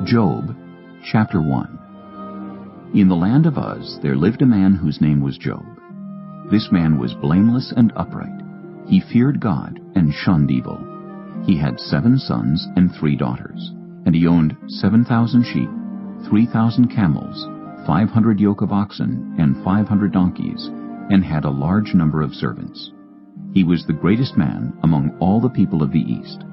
Job, chapter 1. In the land of Uz there lived a man whose name was Job. This man was blameless and upright. He feared God and shunned evil. He had 7 sons and 3 daughters, and he owned 7,000 sheep, 3,000 camels, 500 yoke of oxen, and 500 donkeys, and had a large number of servants. He was the greatest man among all the people of the East.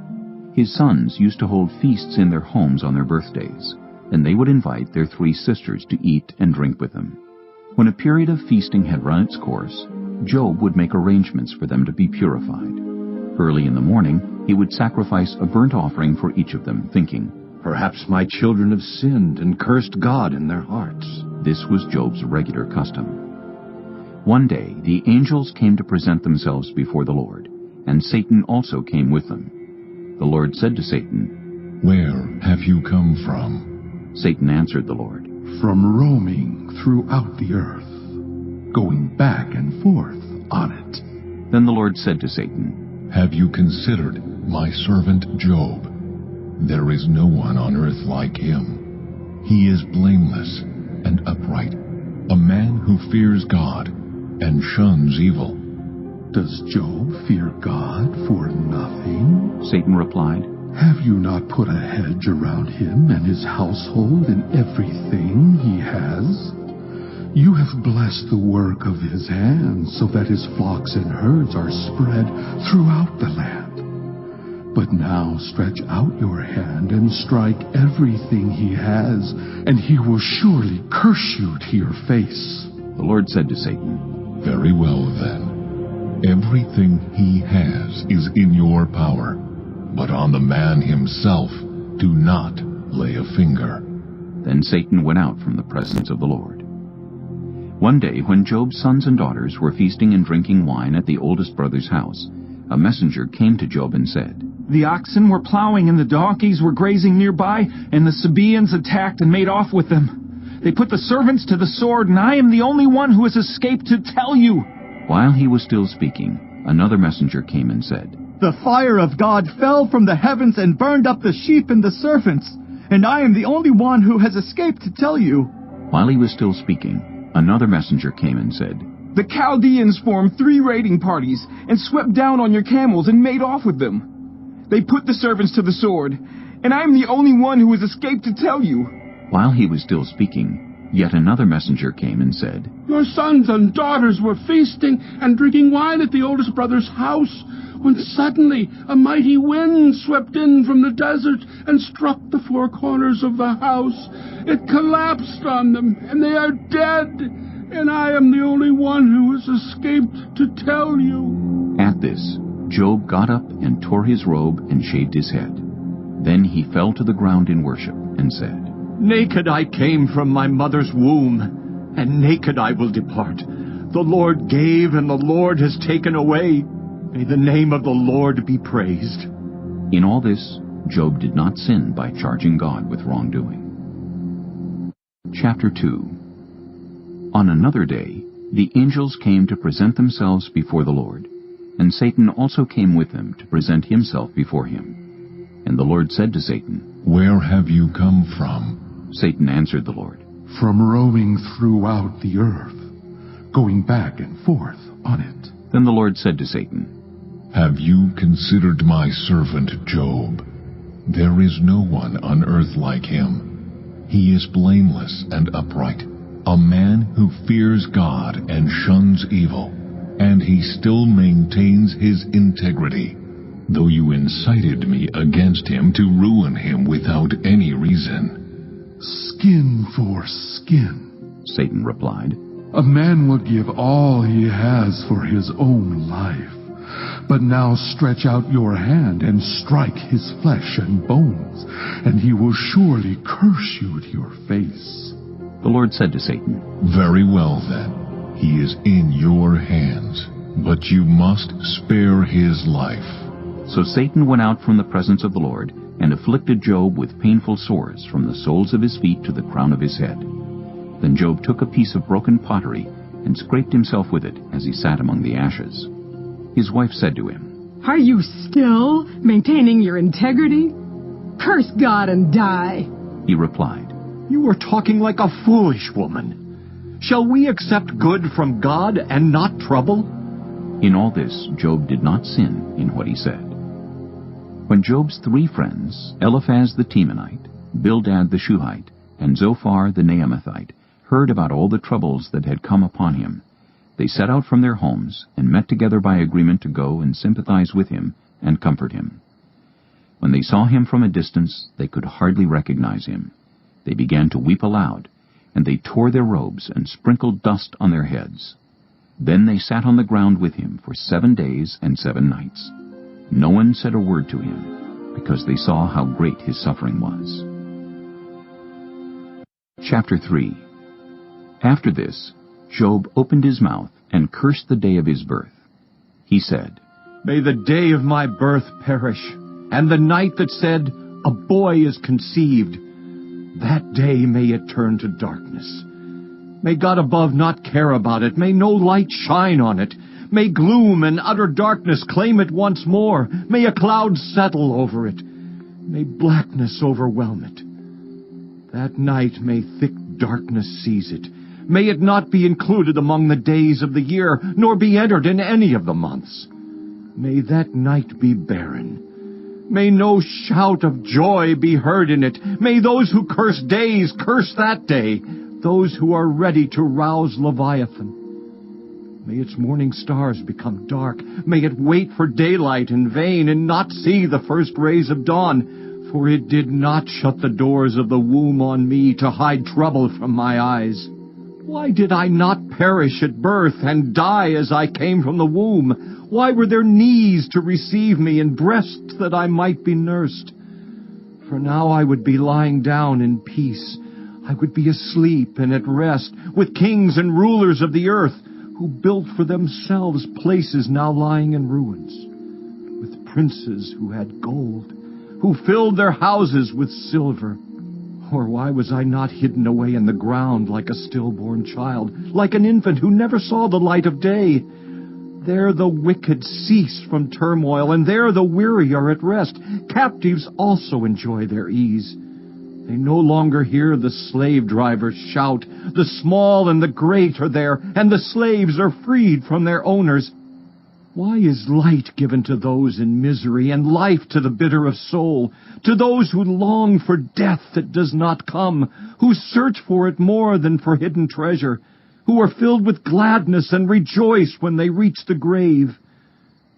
His sons used to hold feasts in their homes on their birthdays, and they would invite their 3 sisters to eat and drink with them. When a period of feasting had run its course, Job would make arrangements for them to be purified. Early in the morning, he would sacrifice a burnt offering for each of them, thinking, "Perhaps my children have sinned and cursed God in their hearts." This was Job's regular custom. One day the angels came to present themselves before the Lord, and Satan also came with them. The Lord said to Satan, "Where have you come from?" Satan answered the Lord, "From roaming throughout the earth, going back and forth on it." Then the Lord said to Satan, "Have you considered my servant Job? There is no one on earth like him. He is blameless and upright, a man who fears God and shuns evil." "Does Job fear God for nothing?" Satan replied, "Have you not put a hedge around him and his household and everything he has? You have blessed the work of his hands, so that his flocks and herds are spread throughout the land. But now stretch out your hand and strike everything he has, and he will surely curse you to your face." The Lord said to Satan, "Very well then. Everything he has is in your power, but on the man himself do not lay a finger." Then Satan went out from the presence of the Lord. One day when Job's sons and daughters were feasting and drinking wine at the oldest brother's house, a messenger came to Job and said, "The oxen were plowing and the donkeys were grazing nearby, and the Sabaeans attacked and made off with them. They put the servants to the sword, and I am the only one who has escaped to tell you." While he was still speaking, another messenger came and said, "The fire of God fell from the heavens and burned up the sheep and the servants, and I am the only one who has escaped to tell you." While he was still speaking, another messenger came and said, "The Chaldeans formed 3 raiding parties and swept down on your camels and made off with them. They put the servants to the sword, and I am the only one who has escaped to tell you." While he was still speaking, yet another messenger came and said, "Your sons and daughters were feasting and drinking wine at the oldest brother's house, when suddenly a mighty wind swept in from the desert and struck the 4 corners of the house. It collapsed on them, and they are dead, and I am the only one who has escaped to tell you." At this, Job got up and tore his robe and shaved his head. Then he fell to the ground in worship and said, "Naked I came from my mother's womb, and naked I will depart. The Lord gave, and the Lord has taken away. May the name of the Lord be praised." In all this, Job did not sin by charging God with wrongdoing. Chapter 2. On another day, the angels came to present themselves before the Lord, and Satan also came with them to present himself before him. And the Lord said to Satan, "Where have you come from?" Satan answered the Lord, "From roaming throughout the earth, going back and forth on it." Then the Lord said to Satan, "Have you considered my servant Job? There is no one on earth like him. He is blameless and upright, a man who fears God and shuns evil, and he still maintains his integrity, though you incited me against him to ruin him without any reason." "Skin for skin," Satan replied. "A man will give all he has for his own life. But now stretch out your hand and strike his flesh and bones, and he will surely curse you to your face." The Lord said to Satan, "Very well then, he is in your hands, but you must spare his life." So Satan went out from the presence of the Lord and afflicted Job with painful sores from the soles of his feet to the crown of his head. Then Job took a piece of broken pottery and scraped himself with it as he sat among the ashes. His wife said to him, "Are you still maintaining your integrity? Curse God and die." He replied, "You are talking like a foolish woman. Shall we accept good from God and not trouble?" In all this, Job did not sin in what he said. When Job's 3 friends, Eliphaz the Temanite, Bildad the Shuhite, and Zophar the Naamathite, heard about all the troubles that had come upon him, they set out from their homes and met together by agreement to go and sympathize with him and comfort him. When they saw him from a distance, they could hardly recognize him. They began to weep aloud, and they tore their robes and sprinkled dust on their heads. Then they sat on the ground with him for 7 days and 7 nights. No one said a word to him, because they saw how great his suffering was. Chapter 3. After this, Job opened his mouth and cursed the day of his birth. He said, "May the day of my birth perish, and the night that said, 'A boy is conceived,' that day may it turn to darkness. May God above not care about it. May no light shine on it. May gloom and utter darkness claim it once more. May a cloud settle over it. May blackness overwhelm it. That night may thick darkness seize it. May it not be included among the days of the year, nor be entered in any of the months. May that night be barren. May no shout of joy be heard in it. May those who curse days curse that day, those who are ready to rouse Leviathan. May its morning stars become dark. May it wait for daylight in vain and not see the first rays of dawn, for it did not shut the doors of the womb on me to hide trouble from my eyes. Why did I not perish at birth and die as I came from the womb? Why were there knees to receive me and breasts that I might be nursed? For now I would be lying down in peace. I would be asleep and at rest with kings and rulers of the earth, who built for themselves places now lying in ruins, with princes who had gold, who filled their houses with silver. Or why was I not hidden away in the ground like a stillborn child, like an infant who never saw the light of day? There the wicked cease from turmoil, and there the weary are at rest. Captives also enjoy their ease. They no longer hear the slave drivers shout. The small and the great are there, and the slaves are freed from their owners. Why is light given to those in misery, and life to the bitter of soul, to those who long for death that does not come, who search for it more than for hidden treasure, who are filled with gladness and rejoice when they reach the grave?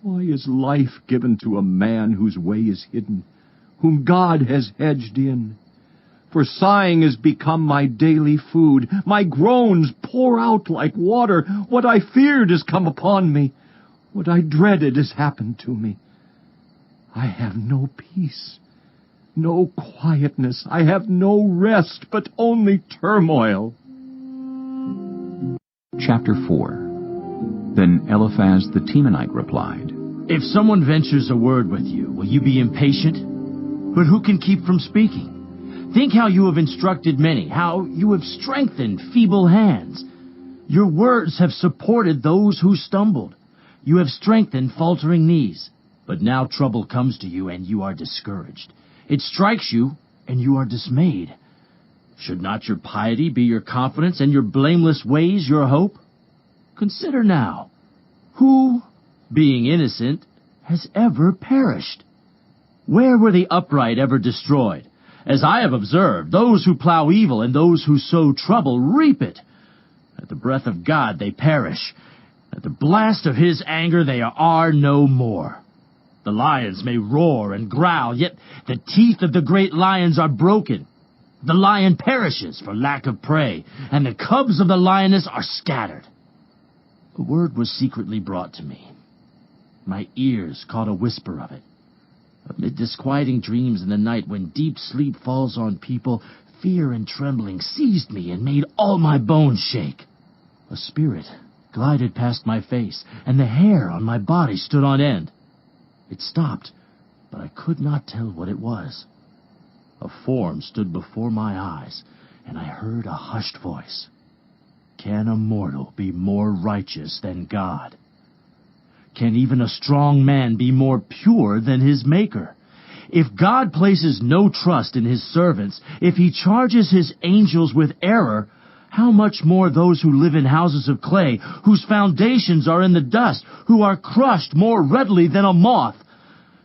Why is life given to a man whose way is hidden, whom God has hedged in? For sighing has become my daily food. My groans pour out like water. What I feared has come upon me. What I dreaded has happened to me. I have no peace, no quietness. I have no rest, but only turmoil. Chapter 4. Then Eliphaz the Temanite replied, If someone ventures a word with you, will you be impatient? But who can keep from speaking? Think how you have instructed many, how you have strengthened feeble hands. Your words have supported those who stumbled. You have strengthened faltering knees. But now trouble comes to you, and you are discouraged. It strikes you, and you are dismayed. Should not your piety be your confidence, and your blameless ways your hope? Consider now, who, being innocent, has ever perished? Where were the upright ever destroyed? As I have observed, those who plow evil and those who sow trouble reap it. At the breath of God they perish. At the blast of his anger they are no more. The lions may roar and growl, yet the teeth of the great lions are broken. The lion perishes for lack of prey, and the cubs of the lioness are scattered. A word was secretly brought to me. My ears caught a whisper of it. Amid disquieting dreams in the night, when deep sleep falls on people, fear and trembling seized me and made all my bones shake. A spirit glided past my face, and the hair on my body stood on end. It stopped, but I could not tell what it was. A form stood before my eyes, and I heard a hushed voice. Can a mortal be more righteous than God? Can even a strong man be more pure than his Maker? If God places no trust in his servants, if he charges his angels with error, how much more those who live in houses of clay, whose foundations are in the dust, who are crushed more readily than a moth?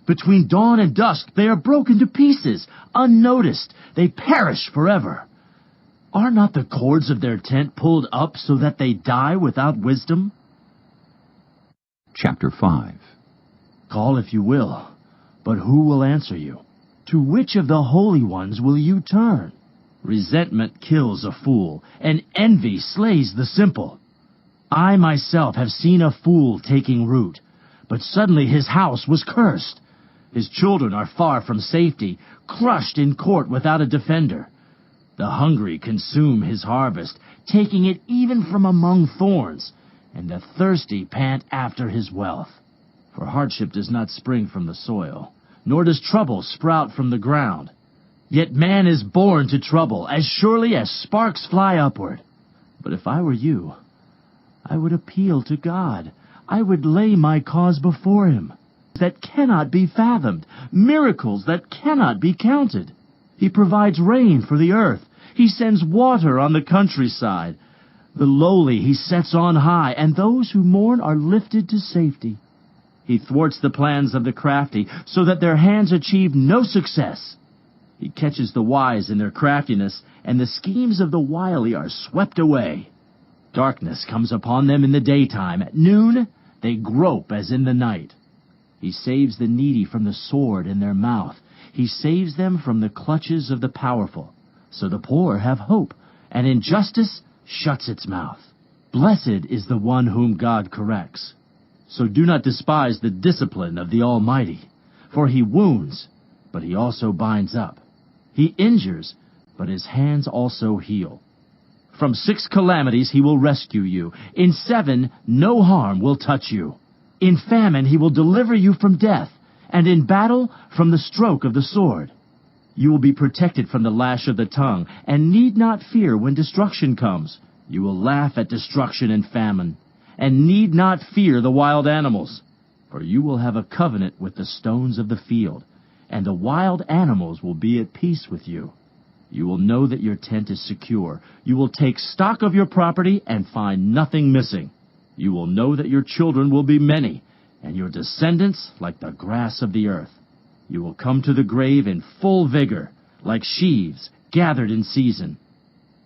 Between dawn and dusk they are broken to pieces, unnoticed. They perish forever. Are not the cords of their tent pulled up so that they die without wisdom? Chapter 5. Call if you will, but who will answer you? To which of the holy ones will you turn? Resentment kills a fool, and envy slays the simple. I myself have seen a fool taking root, but suddenly his house was cursed. His children are far from safety, crushed in court without a defender. The hungry consume his harvest, taking it even from among thorns, and the thirsty pant after his wealth. For hardship does not spring from the soil, nor does trouble sprout from the ground. Yet man is born to trouble, as surely as sparks fly upward. But if I were you, I would appeal to God. I would lay my cause before him. That cannot be fathomed, miracles that cannot be counted. He provides rain for the earth. He sends water on the countryside. The lowly he sets on high, and those who mourn are lifted to safety. He thwarts the plans of the crafty, so that their hands achieve no success. He catches the wise in their craftiness, and the schemes of the wily are swept away. Darkness comes upon them in the daytime. At noon they grope as in the night. He saves the needy from the sword in their mouth. He saves them from the clutches of the powerful. So the poor have hope, and injustice shuts its mouth. Blessed is the one whom God corrects. So do not despise the discipline of the Almighty, for he wounds, but he also binds up. He injures, but his hands also heal. From 6 calamities he will rescue you. In 7 no harm will touch you. In famine he will deliver you from death, and in battle from the stroke of the sword. You will be protected from the lash of the tongue, and need not fear when destruction comes. You will laugh at destruction and famine, and need not fear the wild animals. For you will have a covenant with the stones of the field, and the wild animals will be at peace with you. You will know that your tent is secure. You will take stock of your property and find nothing missing. You will know that your children will be many, and your descendants like the grass of the earth. You will come to the grave in full vigor, like sheaves gathered in season.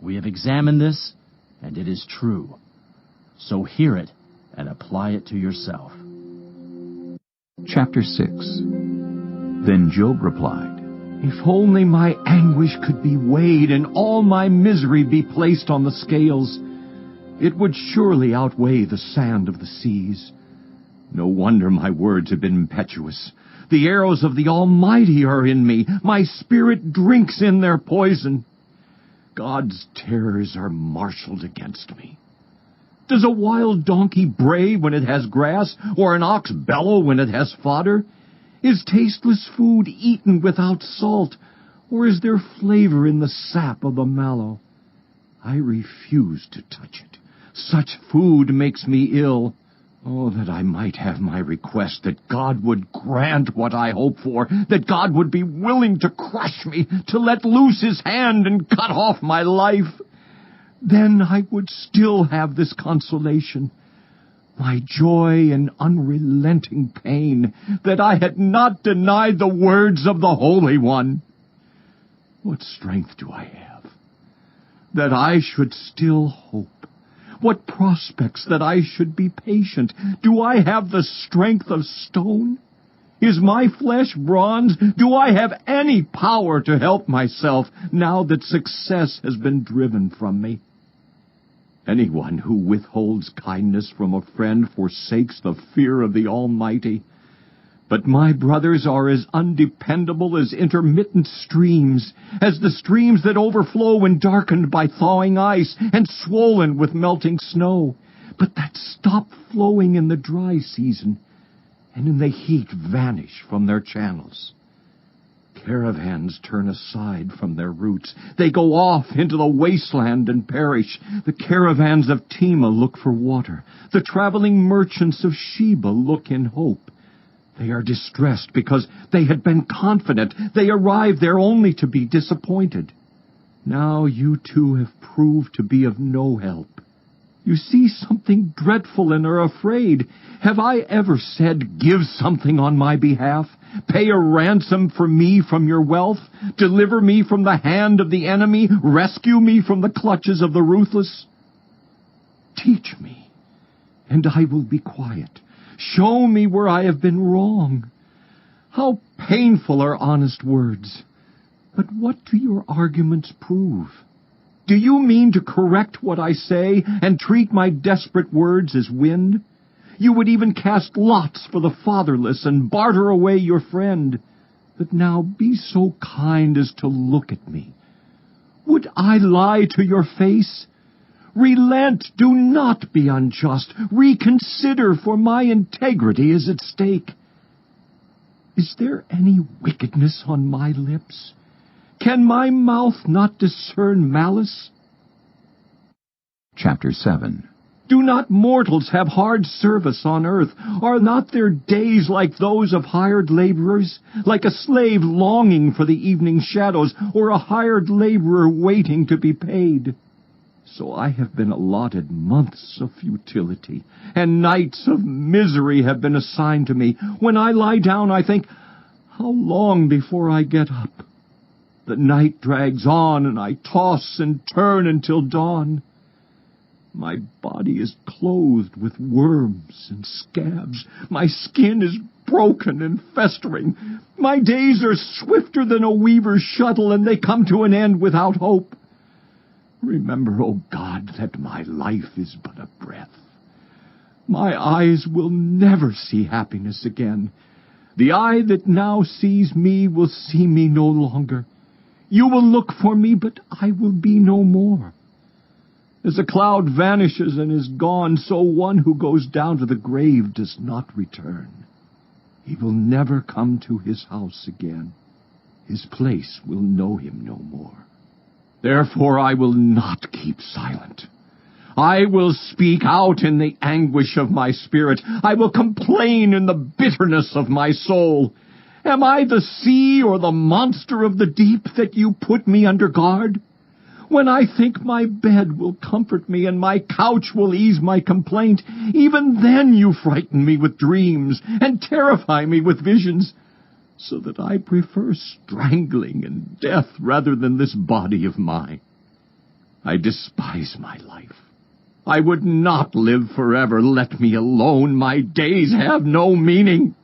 We have examined this, and it is true. So hear it and apply it to yourself. Chapter 6. Then Job replied, If only my anguish could be weighed and all my misery be placed on the scales, it would surely outweigh the sand of the seas. No wonder my words have been impetuous. The arrows of the Almighty are in me. My spirit drinks in their poison. God's terrors are marshaled against me. Does a wild donkey bray when it has grass, or an ox bellow when it has fodder? Is tasteless food eaten without salt, or is there flavor in the sap of the mallow? I refuse to touch it. Such food makes me ill. Oh, that I might have my request, that God would grant what I hope for, that God would be willing to crush me, to let loose his hand and cut off my life. Then I would still have this consolation, my joy in unrelenting pain, that I had not denied the words of the Holy One. What strength do I have, that I should still hope? What prospects that I should be patient? Do I have the strength of stone? Is my flesh bronze? Do I have any power to help myself now that success has been driven from me? Anyone who withholds kindness from a friend forsakes the fear of the Almighty. But my brothers are as undependable as intermittent streams, as the streams that overflow when darkened by thawing ice and swollen with melting snow, but that stop flowing in the dry season, and in the heat vanish from their channels. Caravans turn aside from their routes. They go off into the wasteland and perish. The caravans of Tema look for water. The traveling merchants of Sheba look in hope. They are distressed because they had been confident. They arrived there only to be disappointed. Now you too have proved to be of no help. You see something dreadful and are afraid. Have I ever said, give something on my behalf? Pay a ransom for me from your wealth? Deliver me from the hand of the enemy? Rescue me from the clutches of the ruthless? Teach me, and I will be quiet. Show me where I have been wrong. How painful are honest words! But what do your arguments prove? Do you mean to correct what I say and treat my desperate words as wind? You would even cast lots for the fatherless and barter away your friend. But now be so kind as to look at me. Would I lie to your face? Relent, do not be unjust. Reconsider, for my integrity is at stake. Is there any wickedness on my lips? Can my mouth not discern malice? Chapter 7. Do not mortals have hard service on earth? Are not their days like those of hired laborers? Like a slave longing for the evening shadows, or a hired laborer waiting to be paid? So I have been allotted months of futility, and nights of misery have been assigned to me. When I lie down, I think, how long before I get up? The night drags on, and I toss and turn until dawn. My body is clothed with worms and scabs. My skin is broken and festering. My days are swifter than a weaver's shuttle, and they come to an end without hope. Remember, O God, that my life is but a breath. My eyes will never see happiness again. The eye that now sees me will see me no longer. You will look for me, but I will be no more. As a cloud vanishes and is gone, so one who goes down to the grave does not return. He will never come to his house again. His place will know him no more. Therefore I will not keep silent. I will speak out in the anguish of my spirit. I will complain in the bitterness of my soul. Am I the sea or the monster of the deep that you put me under guard? When I think my bed will comfort me and my couch will ease my complaint, even then you frighten me with dreams and terrify me with visions, so that I prefer strangling and death rather than this body of mine. I despise my life. I would not live forever. Let me alone. My days have no meaning.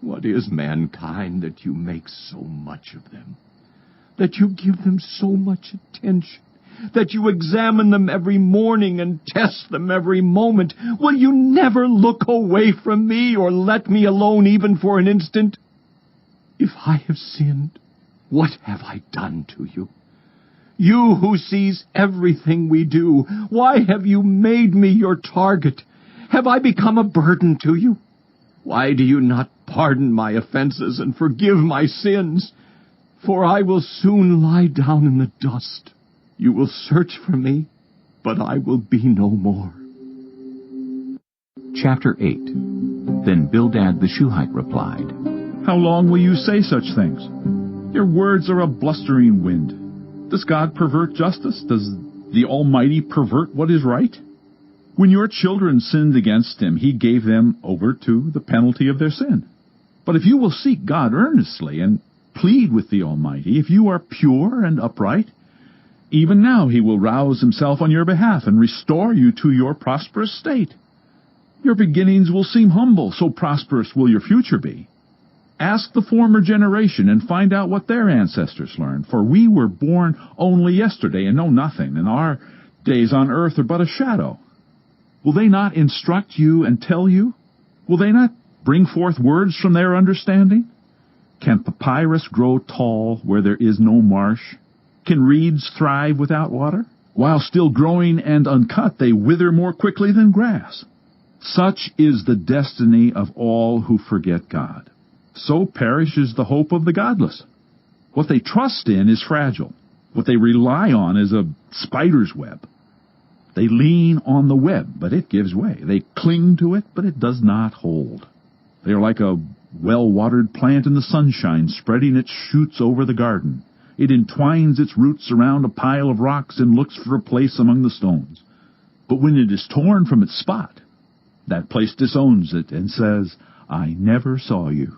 What is mankind that you make so much of them? That you give them so much attention? That you examine them every morning and test them every moment? Will you never look away from me or let me alone even for an instant? If I have sinned, what have I done to you? You who sees everything we do, why have you made me your target? Have I become a burden to you? Why do you not pardon my offenses and forgive my sins? For I will soon lie down in the dust. You will search for me, but I will be no more. Chapter 8. Then Bildad the Shuhite replied, How long will you say such things? Your words are a blustering wind. Does God pervert justice? Does the Almighty pervert what is right? When your children sinned against him, he gave them over to the penalty of their sin. But if you will seek God earnestly and plead with the Almighty, if you are pure and upright, even now he will rouse himself on your behalf and restore you to your prosperous state. Your beginnings will seem humble, so prosperous will your future be. Ask the former generation and find out what their ancestors learned, for we were born only yesterday and know nothing, and our days on earth are but a shadow. Will they not instruct you and tell you? Will they not bring forth words from their understanding? Can papyrus grow tall where there is no marsh? Can reeds thrive without water? While still growing and uncut, they wither more quickly than grass. Such is the destiny of all who forget God. So perishes the hope of the godless. What they trust in is fragile. What they rely on is a spider's web. They lean on the web, but it gives way. They cling to it, but it does not hold. They are like a well-watered plant in the sunshine, spreading its shoots over the garden. It entwines its roots around a pile of rocks and looks for a place among the stones. But when it is torn from its spot, that place disowns it and says, "I never saw you."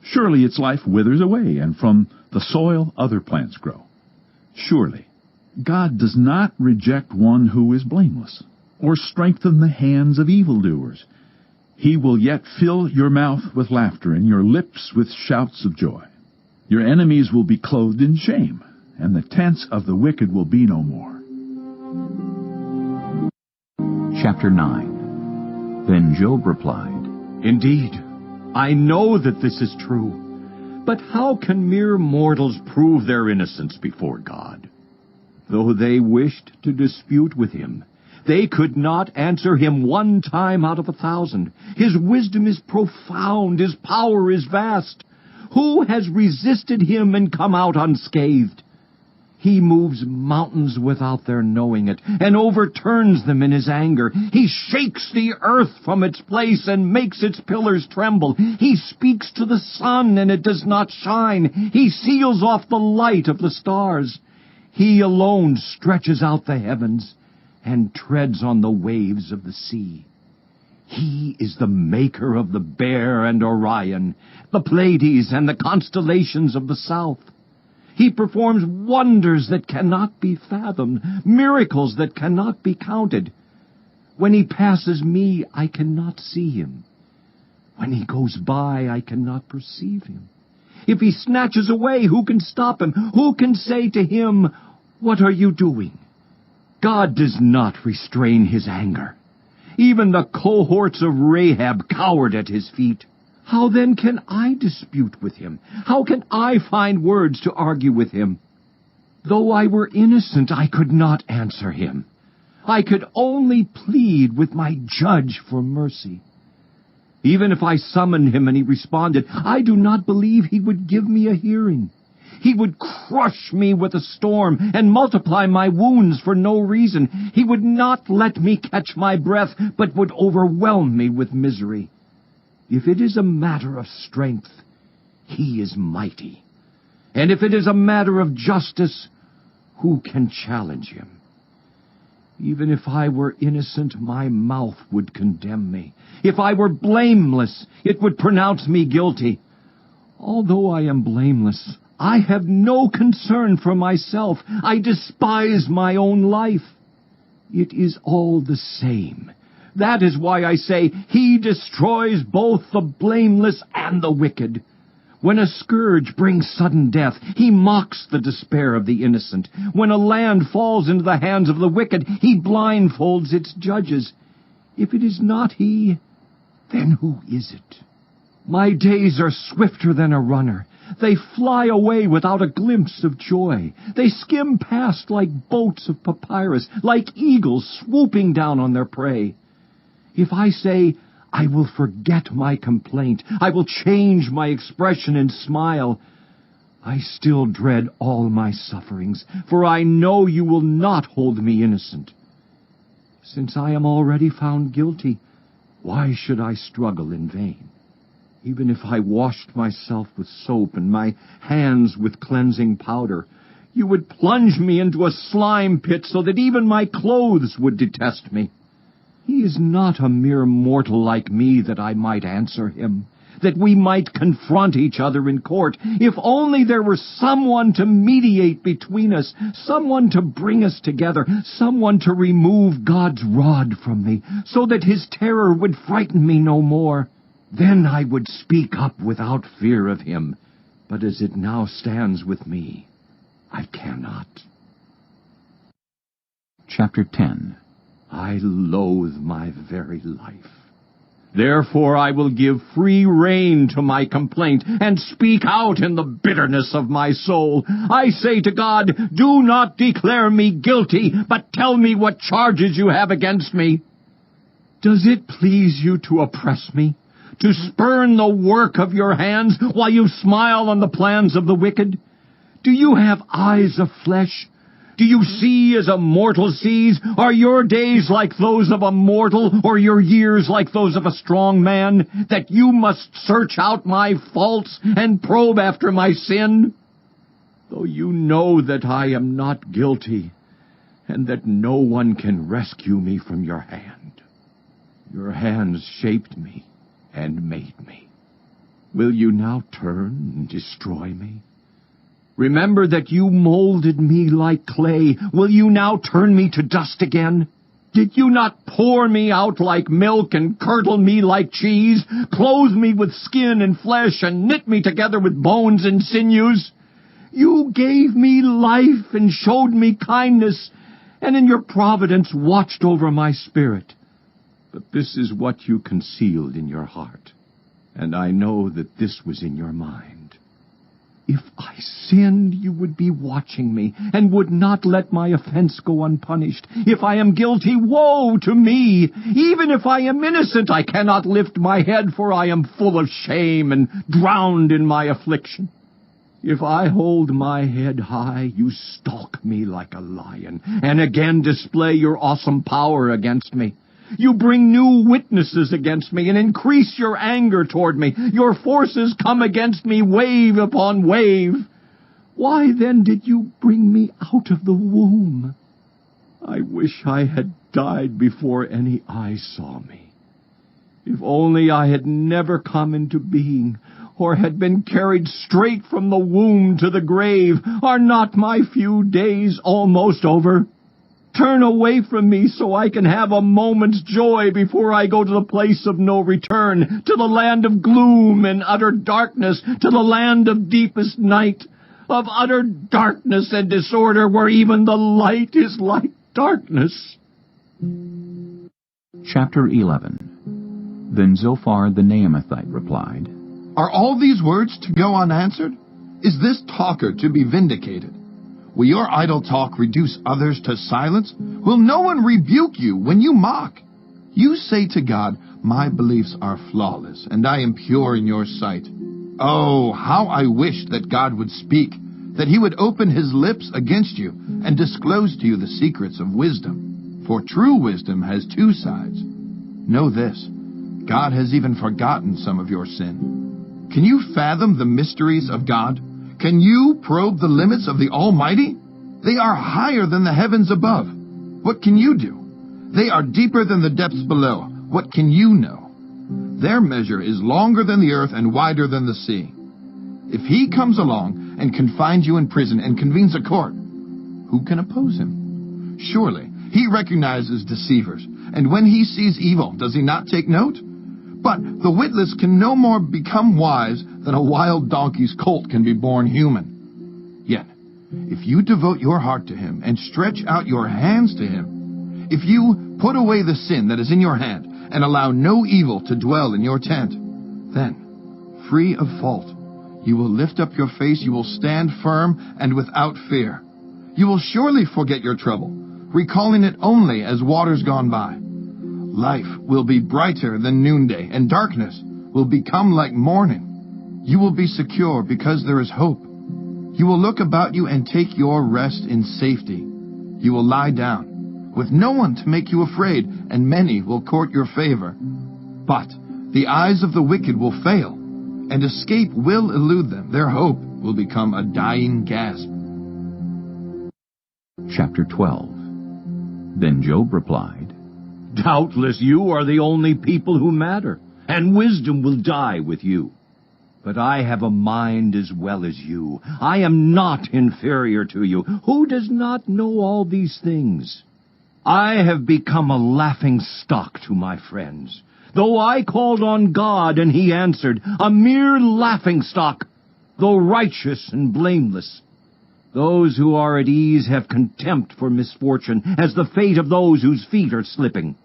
Surely its life withers away, and from the soil other plants grow. Surely God does not reject one who is blameless, or strengthen the hands of evildoers. He will yet fill your mouth with laughter, and your lips with shouts of joy. Your enemies will be clothed in shame, and the tents of the wicked will be no more. Chapter 9. Then Job replied, Indeed, I know that this is true. But how can mere mortals prove their innocence before God? Though they wished to dispute with him, they could not answer him 1 time out of 1,000. His wisdom is profound, his power is vast. Who has resisted him and come out unscathed? He moves mountains without their knowing it, and overturns them in his anger. He shakes the earth from its place and makes its pillars tremble. He speaks to the sun, and it does not shine. He seals off the light of the stars. He alone stretches out the heavens and treads on the waves of the sea. He is the maker of the Bear and Orion, the Pleiades and the constellations of the south. He performs wonders that cannot be fathomed, miracles that cannot be counted. When he passes me, I cannot see him. When he goes by, I cannot perceive him. If he snatches away, who can stop him? Who can say to him, "What are you doing?" God does not restrain his anger. Even the cohorts of Rahab cowered at his feet. How then can I dispute with him? How can I find words to argue with him? Though I were innocent, I could not answer him. I could only plead with my judge for mercy. Even if I summoned him and he responded, I do not believe he would give me a hearing. He would crush me with a storm and multiply my wounds for no reason. He would not let me catch my breath, but would overwhelm me with misery. If it is a matter of strength, he is mighty. And if it is a matter of justice, who can challenge him? Even if I were innocent, my mouth would condemn me. If I were blameless, it would pronounce me guilty. Although I am blameless, I have no concern for myself. I despise my own life. It is all the same. That is why I say, he destroys both the blameless and the wicked. When a scourge brings sudden death, he mocks the despair of the innocent. When a land falls into the hands of the wicked, he blindfolds its judges. If it is not he, then who is it? My days are swifter than a runner. They fly away without a glimpse of joy. They skim past like boats of papyrus, like eagles swooping down on their prey. If I say, I will forget my complaint, I will change my expression and smile, I still dread all my sufferings, for I know you will not hold me innocent. Since I am already found guilty, why should I struggle in vain? Even if I washed myself with soap and my hands with cleansing powder, you would plunge me into a slime pit so that even my clothes would detest me. He is not a mere mortal like me that I might answer him, that we might confront each other in court. If only there were someone to mediate between us, someone to bring us together, someone to remove God's rod from me, so that his terror would frighten me no more. Then I would speak up without fear of him. But as it now stands with me, I cannot. Chapter 10. I loathe my very life. Therefore I will give free rein to my complaint and speak out in the bitterness of my soul. I say to God, do not declare me guilty, but tell me what charges you have against me. Does it please you to oppress me, to spurn the work of your hands while you smile on the plans of the wicked? Do you have eyes of flesh? Do you see as a mortal sees? Are your days like those of a mortal, or your years like those of a strong man, that you must search out my faults and probe after my sin? Though you know that I am not guilty, and that no one can rescue me from your hand. Your hands shaped me and made me. Will you now turn and destroy me? Remember that you molded me like clay. Will you now turn me to dust again? Did you not pour me out like milk and curdle me like cheese, clothe me with skin and flesh, and knit me together with bones and sinews? You gave me life and showed me kindness, and in your providence watched over my spirit. But this is what you concealed in your heart, and I know that this was in your mind. If I sinned, you would be watching me, and would not let my offense go unpunished. If I am guilty, woe to me! Even if I am innocent, I cannot lift my head, for I am full of shame and drowned in my affliction. If I hold my head high, you stalk me like a lion, and again display your awesome power against me. You bring new witnesses against me, and increase your anger toward me. Your forces come against me wave upon wave. Why then did you bring me out of the womb? I wish I had died before any eye saw me. If only I had never come into being, or had been carried straight from the womb to the grave. Are not my few days almost over? Turn away from me so I can have a moment's joy before I go to the place of no return, to the land of gloom and utter darkness, to the land of deepest night, of utter darkness and disorder, where even the light is like darkness. Chapter 11. Then Zophar the Naamathite replied, Are all these words to go unanswered? Is this talker to be vindicated? Will your idle talk reduce others to silence? Will no one rebuke you when you mock? You say to God, My beliefs are flawless, and I am pure in your sight. Oh, how I wish that God would speak, that he would open his lips against you, and disclose to you the secrets of wisdom. For true wisdom has two sides. Know this, God has even forgotten some of your sin. Can you fathom the mysteries of God? Can you probe the limits of the Almighty? They are higher than the heavens above. What can you do? They are deeper than the depths below. What can you know? Their measure is longer than the earth and wider than the sea. If he comes along and confines you in prison and convenes a court, who can oppose him? Surely he recognizes deceivers, and when he sees evil, does he not take note? But the witless can no more become wise than a wild donkey's colt can be born human. Yet, if you devote your heart to him and stretch out your hands to him, if you put away the sin that is in your hand and allow no evil to dwell in your tent, then, free of fault, you will lift up your face, you will stand firm and without fear. You will surely forget your trouble, recalling it only as waters gone by. Life will be brighter than noonday, and darkness will become like morning. You will be secure because there is hope. You will look about you and take your rest in safety. You will lie down, with no one to make you afraid, and many will court your favor. But the eyes of the wicked will fail, and escape will elude them. Their hope will become a dying gasp. Chapter 12. Then Job replied, Doubtless you are the only people who matter, and wisdom will die with you. But I have a mind as well as you. I am not inferior to you. Who does not know all these things? I have become a laughing stock to my friends. Though I called on God and he answered, a mere laughing stock, though righteous and blameless. Those who are at ease have contempt for misfortune, as the fate of those whose feet are slipping.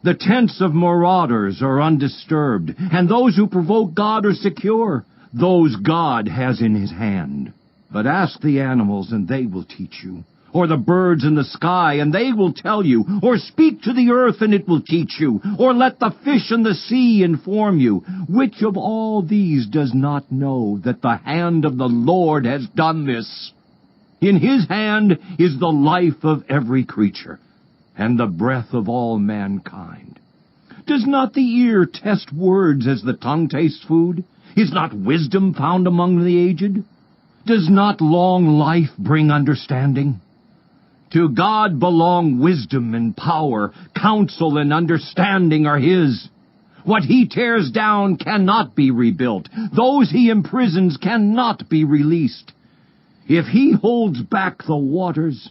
The tents of marauders are undisturbed, and those who provoke God are secure. Those God has in his hand. But ask the animals, and they will teach you. Or the birds in the sky, and they will tell you. Or speak to the earth, and it will teach you. Or let the fish in the sea inform you. Which of all these does not know that the hand of the Lord has done this? In his hand is the life of every creature, and the breath of all mankind. Does not the ear test words as the tongue tastes food? Is not wisdom found among the aged? Does not long life bring understanding? To God belong wisdom and power, counsel and understanding are his. What he tears down cannot be rebuilt. Those he imprisons cannot be released. If he holds back the waters,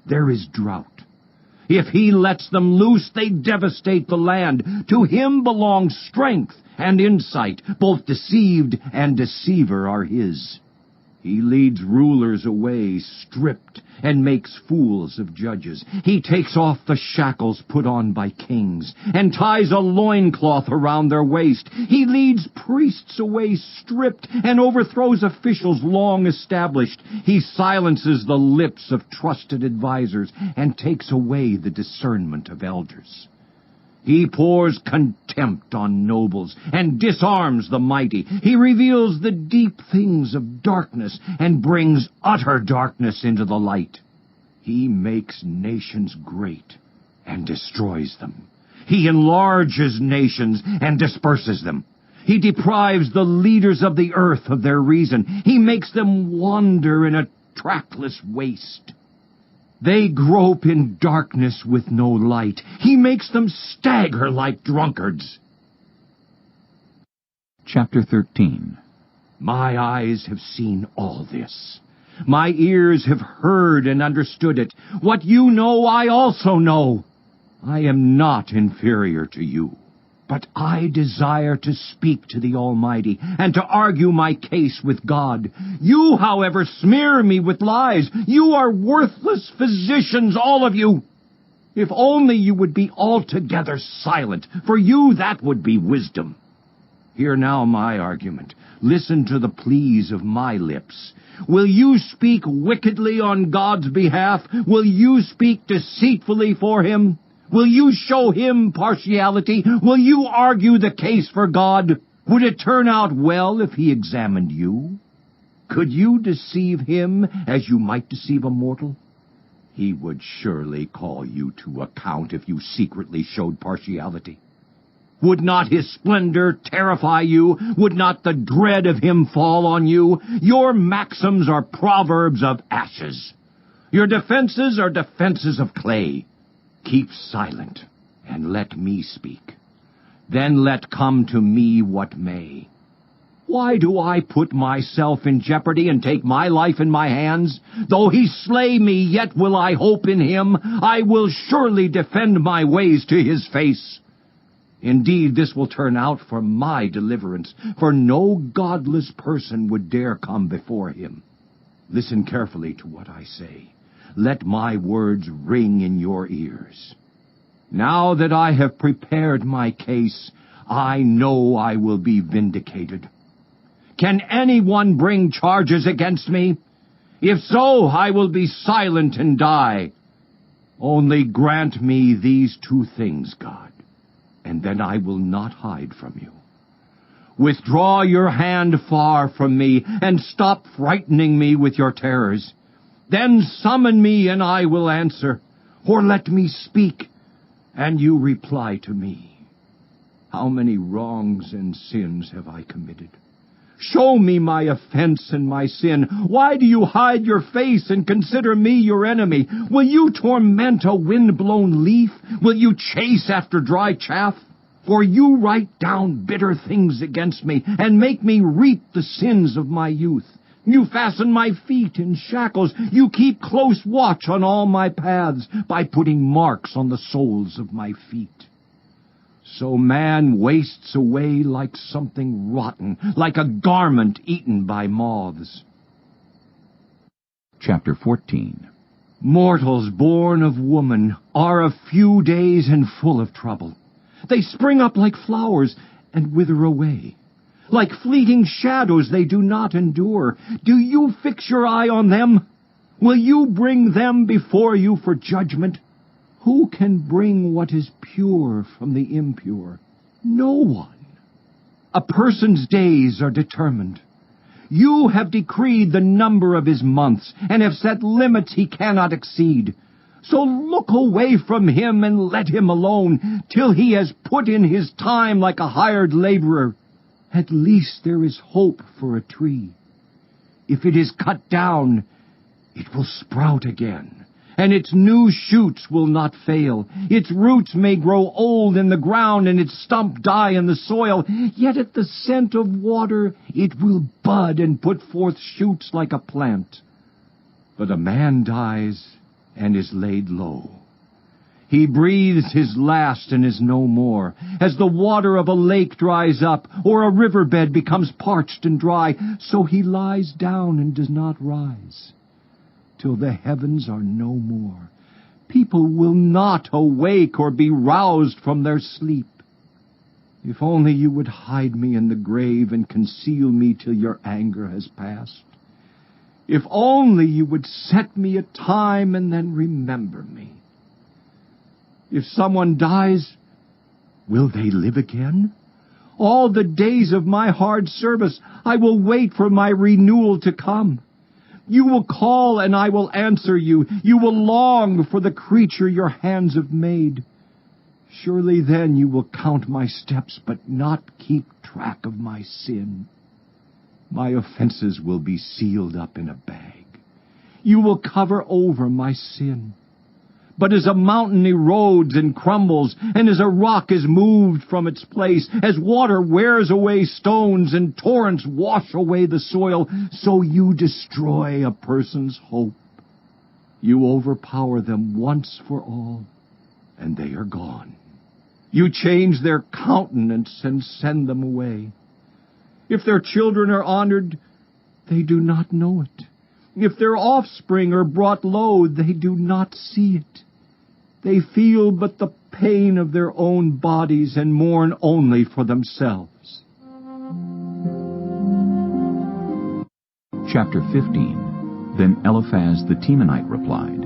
there is drought. If he lets them loose, they devastate the land. To him belongs strength and insight. Both deceived and deceiver are his. He leads rulers away stripped and makes fools of judges. He takes off the shackles put on by kings and ties a loincloth around their waist. He leads priests away stripped and overthrows officials long established. He silences the lips of trusted advisers and takes away the discernment of elders. He pours contempt on nobles and disarms the mighty. He reveals the deep things of darkness and brings utter darkness into the light. He makes nations great and destroys them. He enlarges nations and disperses them. He deprives the leaders of the earth of their reason. He makes them wander in a trackless waste. They grope in darkness with no light. He makes them stagger like drunkards. Chapter 13. My eyes have seen all this. My ears have heard and understood it. What you know, I also know. I am not inferior to you. But I desire to speak to the Almighty and to argue my case with God. You, however, smear me with lies. You are worthless physicians, all of you. If only you would be altogether silent. For you, that would be wisdom. Hear now my argument. Listen to the pleas of my lips. Will you speak wickedly on God's behalf? Will you speak deceitfully for him? Will you show him partiality? Will you argue the case for God? Would it turn out well if he examined you? Could you deceive him as you might deceive a mortal? He would surely call you to account if you secretly showed partiality. Would not his splendor terrify you? Would not the dread of him fall on you? Your maxims are proverbs of ashes. Your defenses are defenses of clay. Keep silent, and let me speak. Then let come to me what may. Why do I put myself in jeopardy and take my life in my hands? Though he slay me, yet will I hope in him. I will surely defend my ways to his face. Indeed, this will turn out for my deliverance, for no godless person would dare come before him. Listen carefully to what I say. Let my words ring in your ears. Now that I have prepared my case, I know I will be vindicated. Can anyone bring charges against me? If so, I will be silent and die. Only grant me these two things, God, and then I will not hide from you. Withdraw your hand far from me, and stop frightening me with your terrors. Then summon me, and I will answer, or let me speak, and you reply to me. How many wrongs and sins have I committed? Show me my offense and my sin. Why do you hide your face and consider me your enemy? Will you torment a wind-blown leaf? Will you chase after dry chaff? For you write down bitter things against me, and make me reap the sins of my youth. You fasten my feet in shackles. You keep close watch on all my paths by putting marks on the soles of my feet. So man wastes away like something rotten, like a garment eaten by moths. Chapter 14. Mortals born of woman are of few days and full of trouble. They spring up like flowers and wither away. Like fleeting shadows they do not endure. Do you fix your eye on them? Will you bring them before you for judgment? Who can bring what is pure from the impure? No one. A person's days are determined. You have decreed the number of his months, and have set limits he cannot exceed. So look away from him and let him alone, till he has put in his time like a hired laborer. At least there is hope for a tree. If it is cut down, it will sprout again, and its new shoots will not fail. Its roots may grow old in the ground, and its stump die in the soil, yet at the scent of water it will bud and put forth shoots like a plant. But a man dies and is laid low. He breathes his last and is no more. As the water of a lake dries up, or a riverbed becomes parched and dry, so he lies down and does not rise. Till the heavens are no more, people will not awake or be roused from their sleep. If only you would hide me in the grave and conceal me till your anger has passed. If only you would set me a time and then remember me. If someone dies, will they live again? All the days of my hard service I will wait for my renewal to come. You will call and I will answer you. You will long for the creature your hands have made. Surely then you will count my steps, but not keep track of my sin. My offenses will be sealed up in a bag. You will cover over my sin. But as a mountain erodes and crumbles, and as a rock is moved from its place, as water wears away stones and torrents wash away the soil, so you destroy a person's hope. You overpower them once for all, and they are gone. You change their countenance and send them away. If their children are honored, they do not know it. If their offspring are brought low, they do not see it. They feel but the pain of their own bodies and mourn only for themselves. Chapter 15. Then Eliphaz the Temanite replied,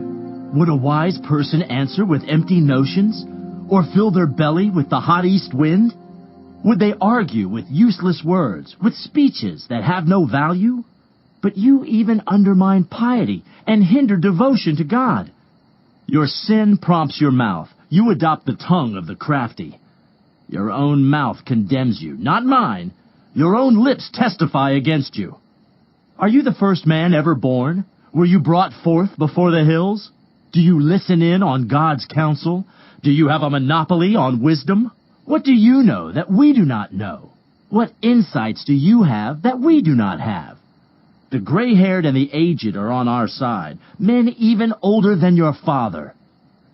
Would a wise person answer with empty notions, or fill their belly with the hot east wind? Would they argue with useless words, with speeches that have no value? But you even undermine piety and hinder devotion to God. Your sin prompts your mouth. You adopt the tongue of the crafty. Your own mouth condemns you, not mine. Your own lips testify against you. Are you the first man ever born? Were you brought forth before the hills? Do you listen in on God's counsel? Do you have a monopoly on wisdom? What do you know that we do not know? What insights do you have that we do not have? The gray-haired and the aged are on our side, men even older than your father.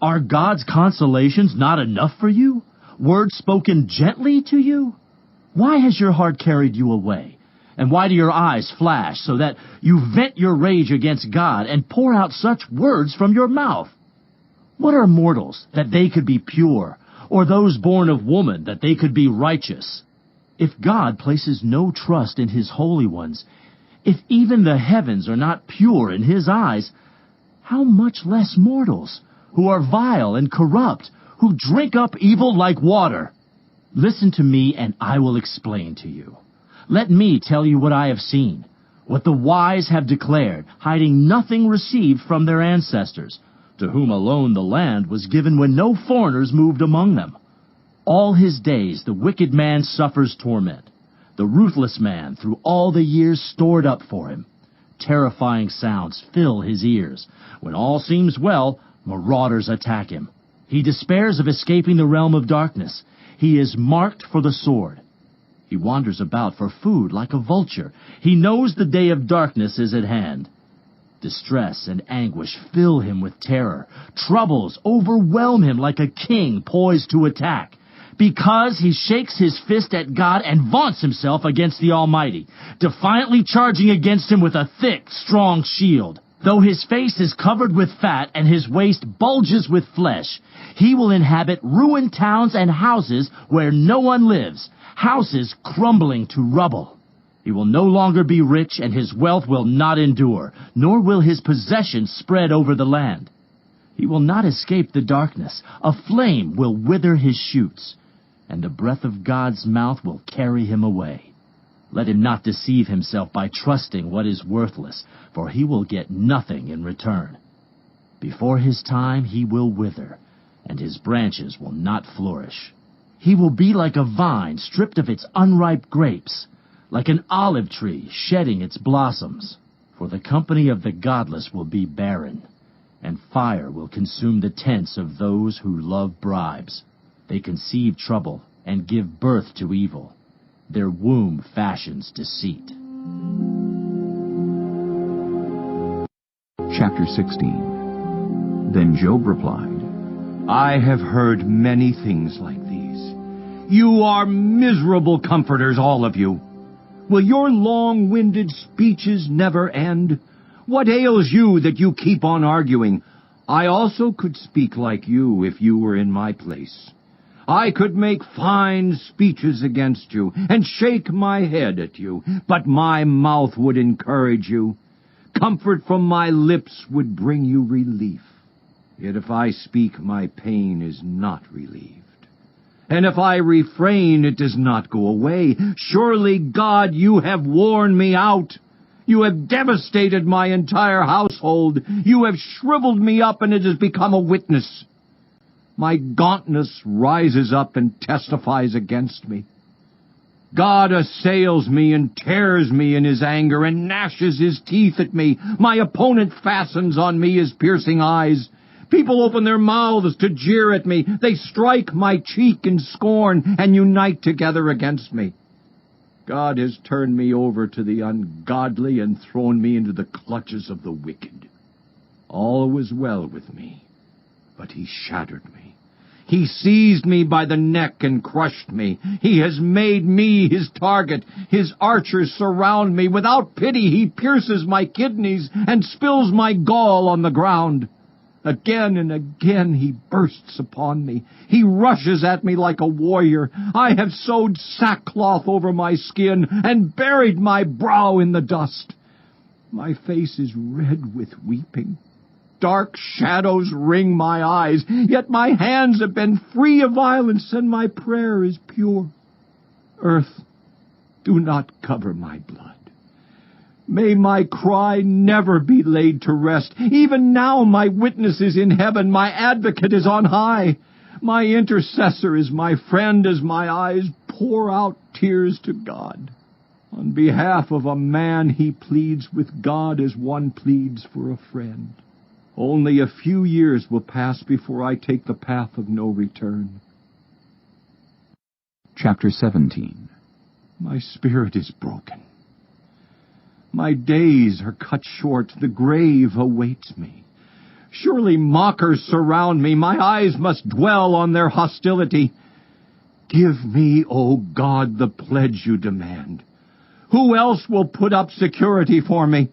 Are God's consolations not enough for you? Words spoken gently to you? Why has your heart carried you away? And why do your eyes flash so that you vent your rage against God and pour out such words from your mouth? What are mortals that they could be pure, or those born of woman that they could be righteous? If God places no trust in his holy ones, if even the heavens are not pure in his eyes, how much less mortals, who are vile and corrupt, who drink up evil like water? Listen to me, and I will explain to you. Let me tell you what I have seen, what the wise have declared, hiding nothing received from their ancestors, to whom alone the land was given when no foreigners moved among them. All his days the wicked man suffers torment, the ruthless man through all the years stored up for him. Terrifying sounds fill his ears. When all seems well, marauders attack him. He despairs of escaping the realm of darkness. He is marked for the sword. He wanders about for food like a vulture. He knows the day of darkness is at hand. Distress and anguish fill him with terror. Troubles overwhelm him like a king poised to attack. Because he shakes his fist at God and vaunts himself against the Almighty, defiantly charging against him with a thick, strong shield. Though his face is covered with fat and his waist bulges with flesh, he will inhabit ruined towns and houses where no one lives, houses crumbling to rubble. He will no longer be rich, and his wealth will not endure, nor will his possessions spread over the land. He will not escape the darkness. A flame will wither his shoots, and the breath of God's mouth will carry him away. Let him not deceive himself by trusting what is worthless, for he will get nothing in return. Before his time he will wither, and his branches will not flourish. He will be like a vine stripped of its unripe grapes, like an olive tree shedding its blossoms. For the company of the godless will be barren, and fire will consume the tents of those who love bribes. They conceive trouble and give birth to evil. Their womb fashions deceit. Chapter 16. Then Job replied, I have heard many things like these. You are miserable comforters, all of you. Will your long-winded speeches never end? What ails you that you keep on arguing? I also could speak like you if you were in my place. I could make fine speeches against you and shake my head at you, but my mouth would encourage you. Comfort from my lips would bring you relief. Yet if I speak, my pain is not relieved. And if I refrain, it does not go away. Surely, God, you have worn me out. You have devastated my entire household. You have shriveled me up, and it has become a witness. My gauntness rises up and testifies against me. God assails me and tears me in his anger and gnashes his teeth at me. My opponent fastens on me his piercing eyes. People open their mouths to jeer at me. They strike my cheek in scorn and unite together against me. God has turned me over to the ungodly and thrown me into the clutches of the wicked. All was well with me, but he shattered me. He seized me by the neck and crushed me. He has made me his target. His archers surround me. Without pity he pierces my kidneys and spills my gall on the ground. Again and again he bursts upon me. He rushes at me like a warrior. I have sewed sackcloth over my skin and buried my brow in the dust. My face is red with weeping. Dark shadows ring my eyes, yet my hands have been free of violence, and my prayer is pure. Earth, do not cover my blood. May my cry never be laid to rest. Even now my witness is in heaven, my advocate is on high. My intercessor is my friend as my eyes pour out tears to God. On behalf of a man he pleads with God as one pleads for a friend. Only a few years will pass before I take the path of no return. Chapter 17. My spirit is broken. My days are cut short. The grave awaits me. Surely mockers surround me. My eyes must dwell on their hostility. Give me, O God, the pledge you demand. Who else will put up security for me?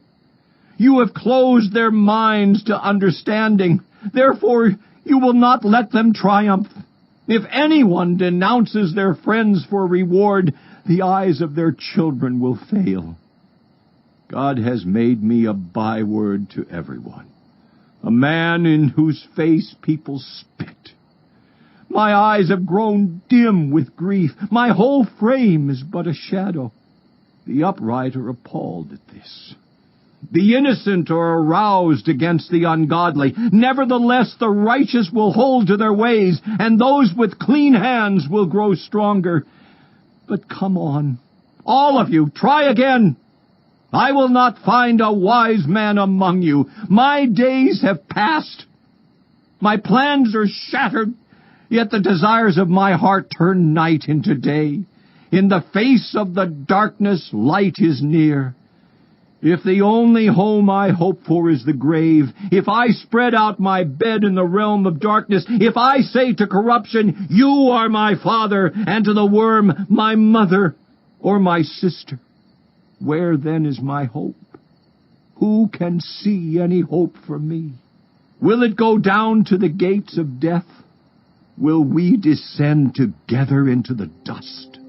You have closed their minds to understanding. Therefore, you will not let them triumph. If anyone denounces their friends for reward, the eyes of their children will fail. God has made me a byword to everyone, a man in whose face people spit. My eyes have grown dim with grief. My whole frame is but a shadow. The upright are appalled at this. The innocent are aroused against the ungodly. Nevertheless, the righteous will hold to their ways, and those with clean hands will grow stronger. But come on, all of you, try again. I will not find a wise man among you. My days have passed. My plans are shattered, yet the desires of my heart turn night into day. In the face of the darkness, light is near. If the only home I hope for is the grave, if I spread out my bed in the realm of darkness, if I say to corruption, you are my father, and to the worm, my mother or my sister, where then is my hope? Who can see any hope for me? Will it go down to the gates of death? Will we descend together into the dust?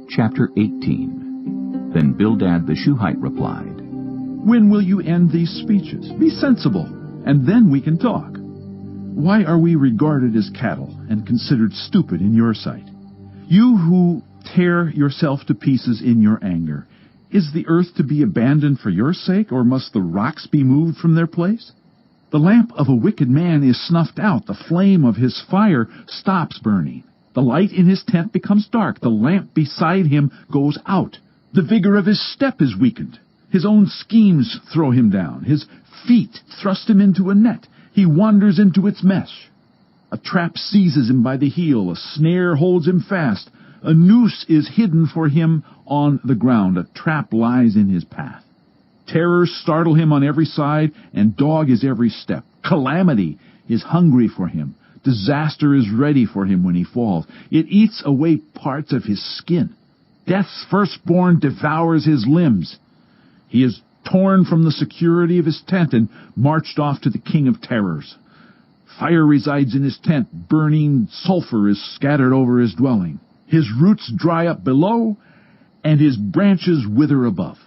Chapter 18. Then Bildad the Shuhite replied, When will you end these speeches? Be sensible, and then we can talk. Why are we regarded as cattle and considered stupid in your sight? You who tear yourself to pieces in your anger? Is the earth to be abandoned for your sake, or must the rocks be moved from their place? The lamp of a wicked man is snuffed out. The flame of his fire stops burning. The light in his tent becomes dark. The lamp beside him goes out. The vigor of his step is weakened. His own schemes throw him down. His feet thrust him into a net. He wanders into its mesh. A trap seizes him by the heel. A snare holds him fast. A noose is hidden for him on the ground. A trap lies in his path. Terrors startle him on every side, and dog his every step. Calamity is hungry for him. Disaster is ready for him when he falls. It eats away parts of his skin. Death's firstborn devours his limbs. He is torn from the security of his tent and marched off to the king of terrors. Fire resides in his tent. Burning sulfur is scattered over his dwelling. His roots dry up below, and his branches wither above.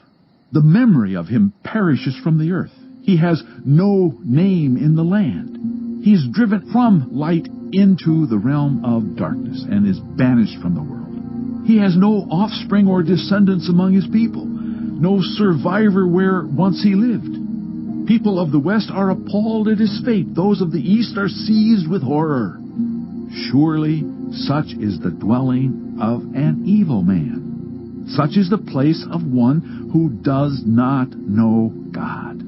The memory of him perishes from the earth. He has no name in the land. He is driven from light into the realm of darkness and is banished from the world. He has no offspring or descendants among his people, no survivor where once he lived. People of the west are appalled at his fate. Those of the east are seized with horror. Surely such is the dwelling of an evil man. Such is the place of one who does not know God.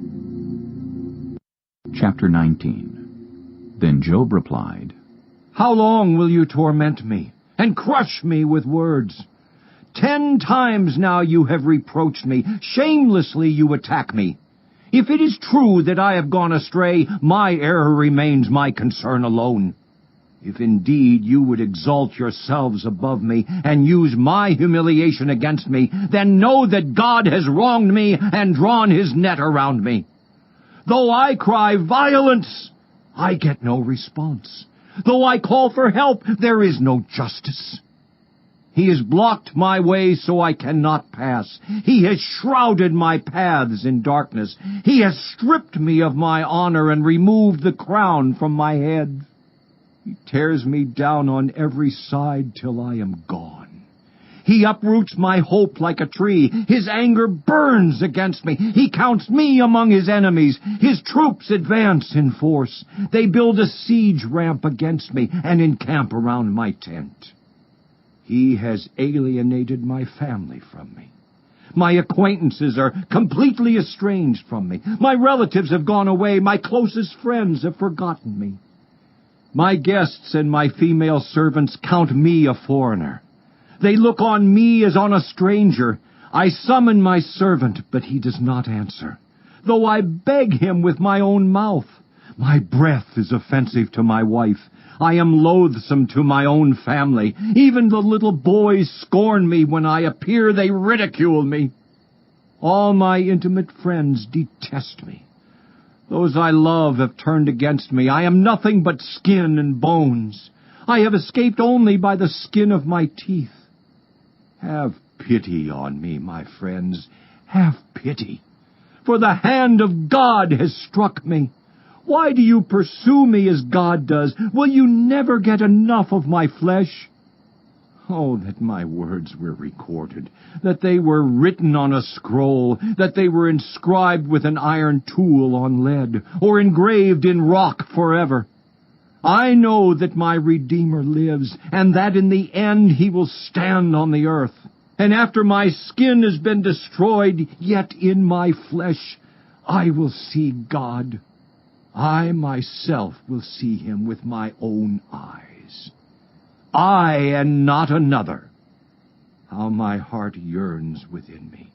Chapter 19. Then Job replied, How long will you torment me, and crush me with words? 10 times now you have reproached me. Shamelessly you attack me. If it is true that I have gone astray, my error remains my concern alone. If indeed you would exalt yourselves above me and use my humiliation against me, then know that God has wronged me and drawn his net around me. Though I cry violence, I get no response. Though I call for help, there is no justice. He has blocked my way so I cannot pass. He has shrouded my paths in darkness. He has stripped me of my honor and removed the crown from my head. He tears me down on every side till I am gone. He uproots my hope like a tree. His anger burns against me. He counts me among his enemies. His troops advance in force. They build a siege ramp against me and encamp around my tent. He has alienated my family from me. My acquaintances are completely estranged from me. My relatives have gone away. My closest friends have forgotten me. My guests and my female servants count me a foreigner. They look on me as on a stranger. I summon my servant, but he does not answer. Though I beg him with my own mouth, my breath is offensive to my wife. I am loathsome to my own family. Even the little boys scorn me when I appear. They ridicule me. All my intimate friends detest me. Those I love have turned against me. I am nothing but skin and bones. I have escaped only by the skin of my teeth. Have pity on me, my friends. Have pity. For the hand of God has struck me. Why do you pursue me as God does? Will you never get enough of my flesh? Oh, that my words were recorded, that they were written on a scroll, that they were inscribed with an iron tool on lead, or engraved in rock forever. I know that my Redeemer lives, and that in the end he will stand on the earth. And after my skin has been destroyed, yet in my flesh I will see God. I myself will see him with my own eyes. I and not another. How my heart yearns within me.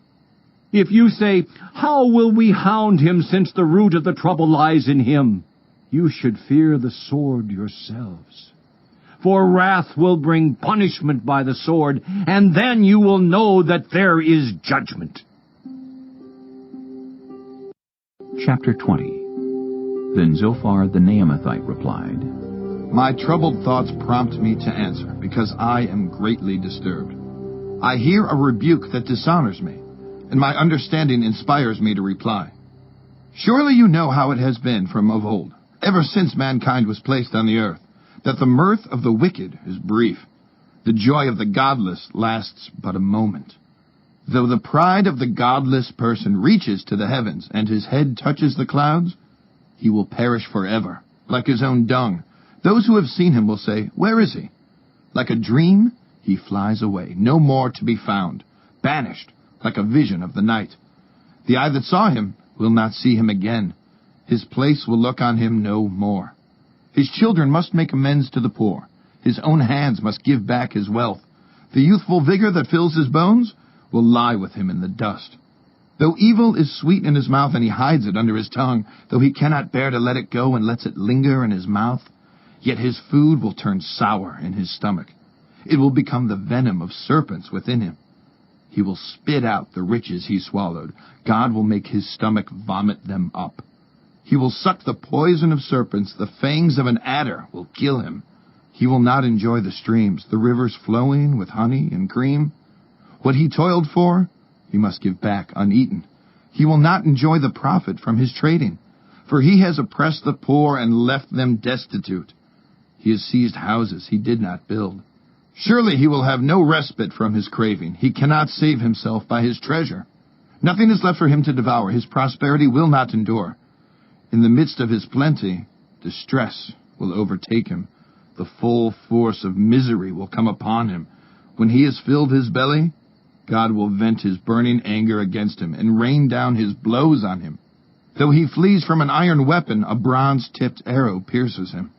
If you say, how will we hound him since the root of the trouble lies in him? You should fear the sword yourselves. For wrath will bring punishment by the sword, and then you will know that there is judgment. Chapter 20. Then Zophar the Naamathite replied, My troubled thoughts prompt me to answer, because I am greatly disturbed. I hear a rebuke that dishonors me, and my understanding inspires me to reply. Surely you know how it has been from of old, ever since mankind was placed on the earth, that the mirth of the wicked is brief. The joy of the godless lasts but a moment. Though the pride of the godless person reaches to the heavens and his head touches the clouds, he will perish forever, like his own dung. Those who have seen him will say, "Where is he?" Like a dream, he flies away, no more to be found, banished, like a vision of the night. The eye that saw him will not see him again. His place will look on him no more. His children must make amends to the poor. His own hands must give back his wealth. The youthful vigor that fills his bones will lie with him in the dust. Though evil is sweet in his mouth and he hides it under his tongue, though he cannot bear to let it go and lets it linger in his mouth, yet his food will turn sour in his stomach. It will become the venom of serpents within him. He will spit out the riches he swallowed. God will make his stomach vomit them up. He will suck the poison of serpents. The fangs of an adder will kill him. He will not enjoy the streams, the rivers flowing with honey and cream. What he toiled for, he must give back uneaten. He will not enjoy the profit from his trading, for he has oppressed the poor and left them destitute. He has seized houses he did not build. Surely he will have no respite from his craving. He cannot save himself by his treasure. Nothing is left for him to devour. His prosperity will not endure. In the midst of his plenty, distress will overtake him. The full force of misery will come upon him. When he has filled his belly, God will vent his burning anger against him and rain down his blows on him. Though he flees from an iron weapon, a bronze-tipped arrow pierces him.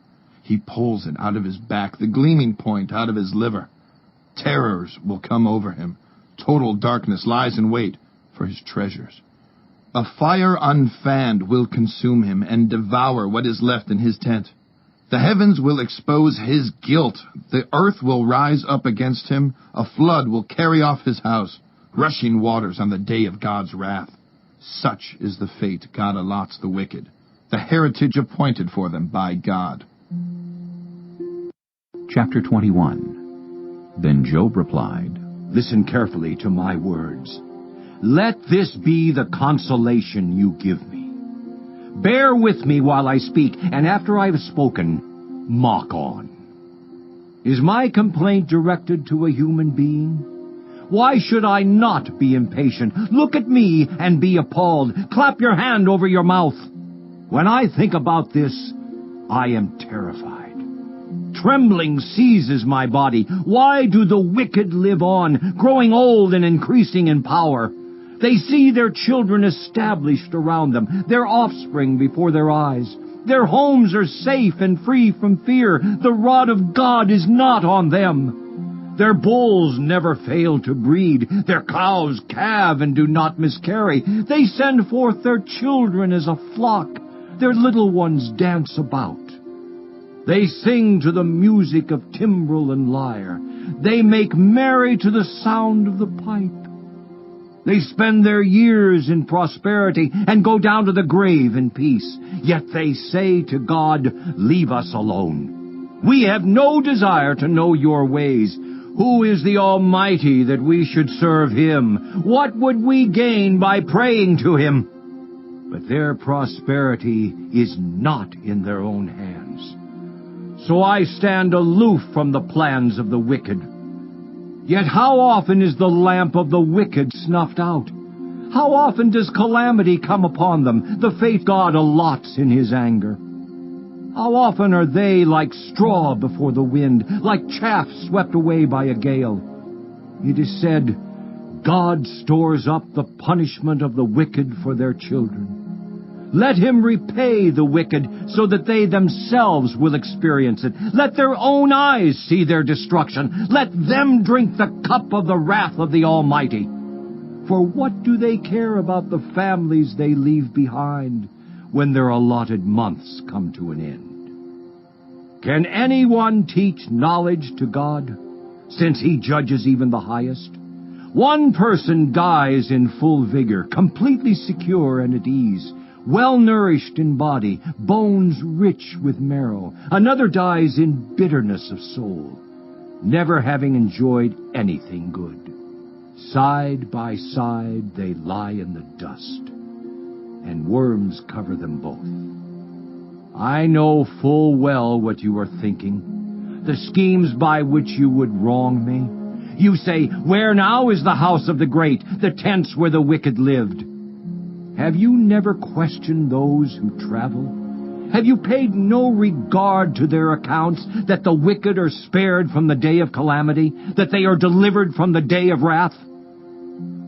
He pulls it out of his back, the gleaming point out of his liver. Terrors will come over him. Total darkness lies in wait for his treasures. A fire unfanned will consume him and devour what is left in his tent. The heavens will expose his guilt. The earth will rise up against him. A flood will carry off his house, rushing waters on the day of God's wrath. Such is the fate God allots the wicked, the heritage appointed for them by God. Chapter 21. Then Job replied, Listen carefully to my words. Let this be the consolation you give me. Bear with me while I speak, and after I have spoken, mock on. Is my complaint directed to a human being? Why should I not be impatient? Look at me and be appalled. Clap your hand over your mouth. When I think about this, I am terrified. Trembling seizes my body. Why do the wicked live on, growing old and increasing in power? They see their children established around them, their offspring before their eyes. Their homes are safe and free from fear. The rod of God is not on them. Their bulls never fail to breed. Their cows calve and do not miscarry. They send forth their children as a flock. Their little ones dance about. They sing to the music of timbrel and lyre. They make merry to the sound of the pipe. They spend their years in prosperity and go down to the grave in peace. Yet they say to God, Leave us alone. We have no desire to know your ways. Who is the Almighty that we should serve him? What would we gain by praying to him? But their prosperity is not in their own hands. So I stand aloof from the plans of the wicked. Yet how often is the lamp of the wicked snuffed out? How often does calamity come upon them, the fate God allots in his anger? How often are they like straw before the wind, like chaff swept away by a gale? It is said, God stores up the punishment of the wicked for their children. Let him repay the wicked so that they themselves will experience it. Let their own eyes see their destruction. Let them drink the cup of the wrath of the Almighty. For what do they care about the families they leave behind when their allotted months come to an end? Can anyone teach knowledge to God, since he judges even the highest? One person dies in full vigor, completely secure and at ease, well-nourished in body, bones rich with marrow. Another dies in bitterness of soul, never having enjoyed anything good. Side by side they lie in the dust, and worms cover them both. I know full well what you are thinking. the schemes by which you would wrong me. You say, "Where now is the house of the great, the tents where the wicked lived?" Have you never questioned those who travel? Have you paid no regard to their accounts, that the wicked are spared from the day of calamity, that they are delivered from the day of wrath?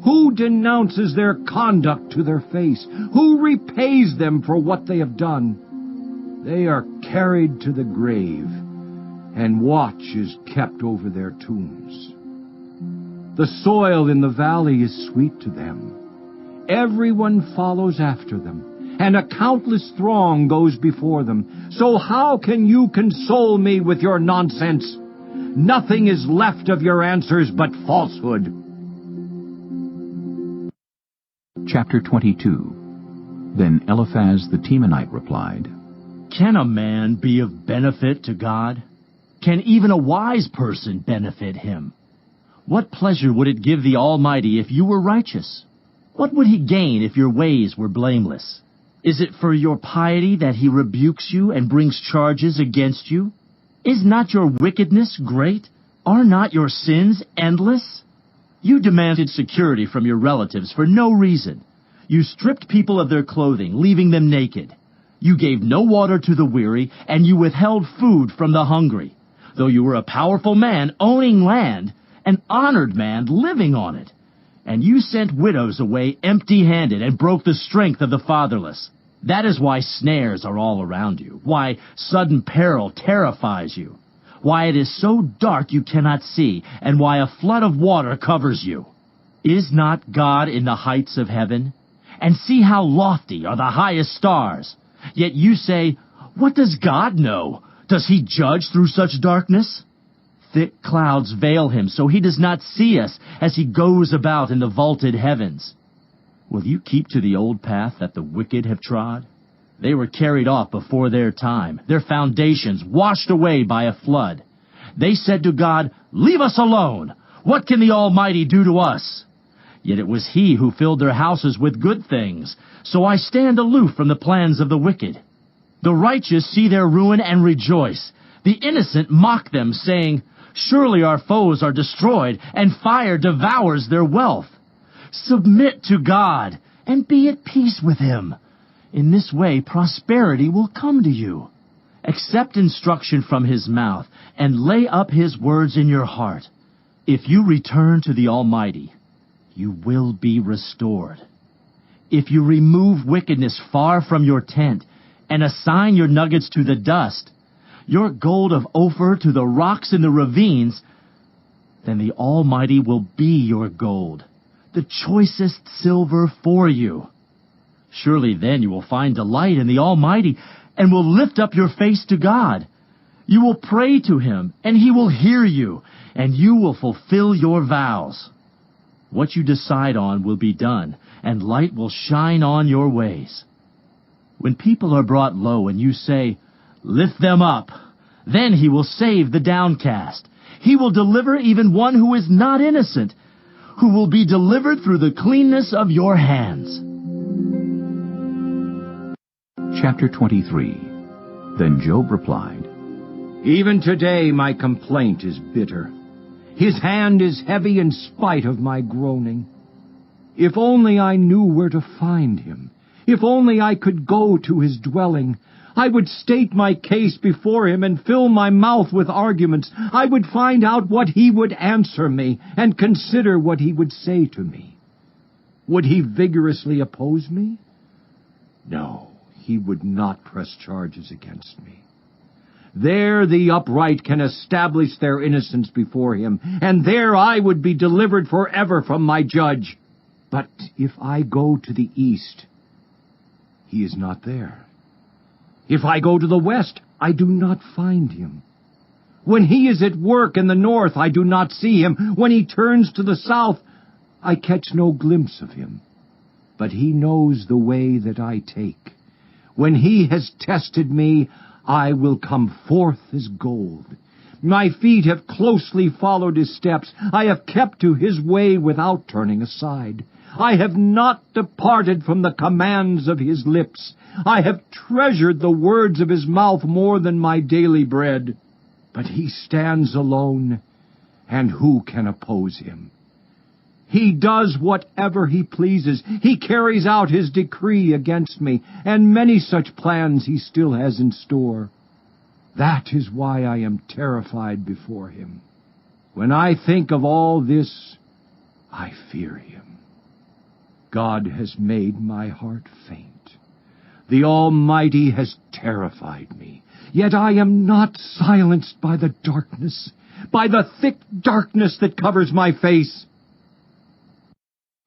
Who denounces their conduct to their face? Who repays them for what they have done? They are carried to the grave, and watch is kept over their tombs. The soil in the valley is sweet to them. Everyone follows after them, and a countless throng goes before them. So how can you console me with your nonsense? Nothing is left of your answers but falsehood. Chapter 22. Then Eliphaz the Temanite replied, Can a man be of benefit to God? Can even a wise person benefit him? What pleasure would it give the Almighty if you were righteous? What would he gain if your ways were blameless? Is it for your piety that he rebukes you and brings charges against you? Is not your wickedness great? Are not your sins endless? You demanded security from your relatives for no reason. You stripped people of their clothing, leaving them naked. You gave no water to the weary, and you withheld food from the hungry. Though you were a powerful man owning land, an honored man living on it. And you sent widows away empty-handed and broke the strength of the fatherless. That is why snares are all around you, why sudden peril terrifies you, why it is so dark you cannot see, and why a flood of water covers you. Is not God in the heights of heaven? And see how lofty are the highest stars. Yet you say, What does God know? Does he judge through such darkness? Thick clouds veil him, so he does not see us as he goes about in the vaulted heavens. Will you keep to the old path that the wicked have trod? They were carried off before their time, their foundations washed away by a flood. They said to God, Leave us alone! What can the Almighty do to us? Yet it was he who filled their houses with good things, so I stand aloof from the plans of the wicked. The righteous see their ruin and rejoice. The innocent mock them, saying, Surely our foes are destroyed, and fire devours their wealth. Submit to God, and be at peace with him. In this way prosperity will come to you. Accept instruction from his mouth, and lay up his words in your heart. If you return to the Almighty, you will be restored. If you remove wickedness far from your tent, and assign your nuggets to the dust, your gold of Ophir to the rocks in the ravines, then the Almighty will be your gold, the choicest silver for you. Surely then you will find delight in the Almighty, and will lift up your face to God. You will pray to him, and he will hear you, and you will fulfill your vows. What you decide on will be done, and light will shine on your ways. When people are brought low, and you say, Lift them up, then he will save the downcast. He will deliver even one who is not innocent, who will be delivered through the cleanness of your hands. Chapter 23. Then Job replied, Even today my complaint is bitter. His hand is heavy in spite of my groaning. If only I knew where to find him. If only I could go to his dwelling. I would state my case before him and fill my mouth with arguments. I would find out what he would answer me and consider what he would say to me. Would he vigorously oppose me? No, he would not press charges against me. There the upright can establish their innocence before him, and there I would be delivered forever from my judge. But if I go to the east, he is not there. If I go to the west, I do not find him. When he is at work in the north, I do not see him. When he turns to the south, I catch no glimpse of him. But he knows the way that I take. When he has tested me, I will come forth as gold. My feet have closely followed his steps. I have kept to his way without turning aside. I have not departed from the commands of his lips. I have treasured the words of his mouth more than my daily bread. But he stands alone, and who can oppose him? He does whatever he pleases. He carries out his decree against me, and many such plans he still has in store. That is why I am terrified before him. When I think of all this, I fear him. God has made my heart faint. The Almighty has terrified me. Yet I am not silenced by the darkness, by the thick darkness that covers my face.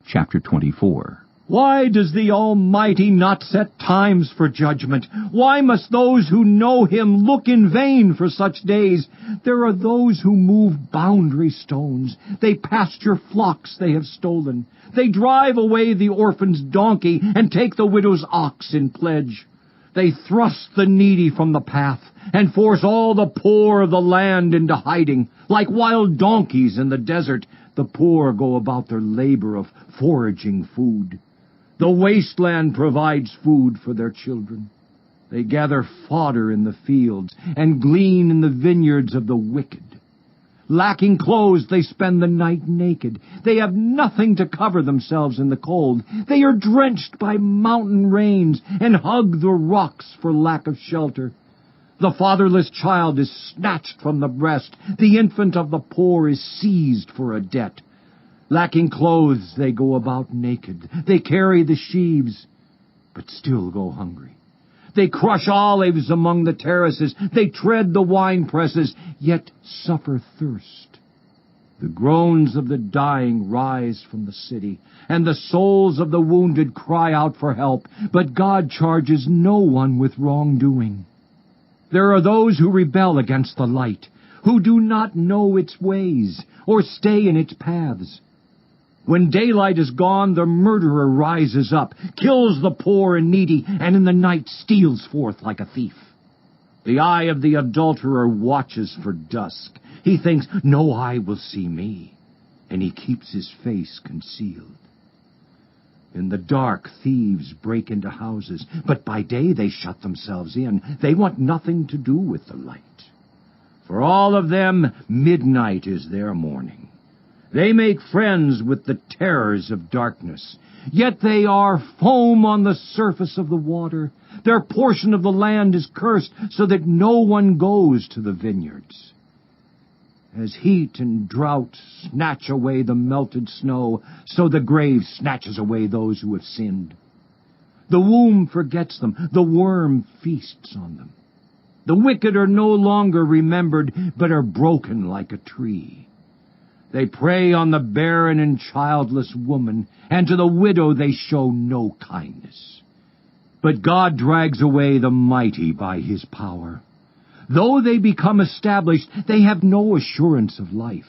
Chapter 24. Why does the Almighty not set times for judgment? Why must those who know him look in vain for such days? There are those who move boundary stones. They pasture flocks they have stolen. They drive away the orphan's donkey and take the widow's ox in pledge. They thrust the needy from the path and force all the poor of the land into hiding. Like wild donkeys in the desert, the poor go about their labor of foraging food. The wasteland provides food for their children. They gather fodder in the fields and glean in the vineyards of the wicked. Lacking clothes, they spend the night naked. They have nothing to cover themselves in the cold. They are drenched by mountain rains and hug the rocks for lack of shelter. The fatherless child is snatched from the breast. The infant of the poor is seized for a debt. Lacking clothes, they go about naked. They carry the sheaves, but still go hungry. They crush olives among the terraces. They tread the wine presses, yet suffer thirst. The groans of the dying rise from the city, and the souls of the wounded cry out for help, but God charges no one with wrongdoing. There are those who rebel against the light, who do not know its ways, or stay in its paths. When daylight is gone, the murderer rises up, kills the poor and needy, and in the night steals forth like a thief. The eye of the adulterer watches for dusk. He thinks, no eye will see me, and he keeps his face concealed. In the dark, thieves break into houses, but by day they shut themselves in. They want nothing to do with the light. For all of them, midnight is their morning. They make friends with the terrors of darkness, yet they are foam on the surface of the water. Their portion of the land is cursed, so that no one goes to the vineyards. As heat and drought snatch away the melted snow, so the grave snatches away those who have sinned. The womb forgets them, the worm feasts on them. The wicked are no longer remembered, but are broken like a tree. They prey on the barren and childless woman, and to the widow they show no kindness. But God drags away the mighty by his power. Though they become established, they have no assurance of life.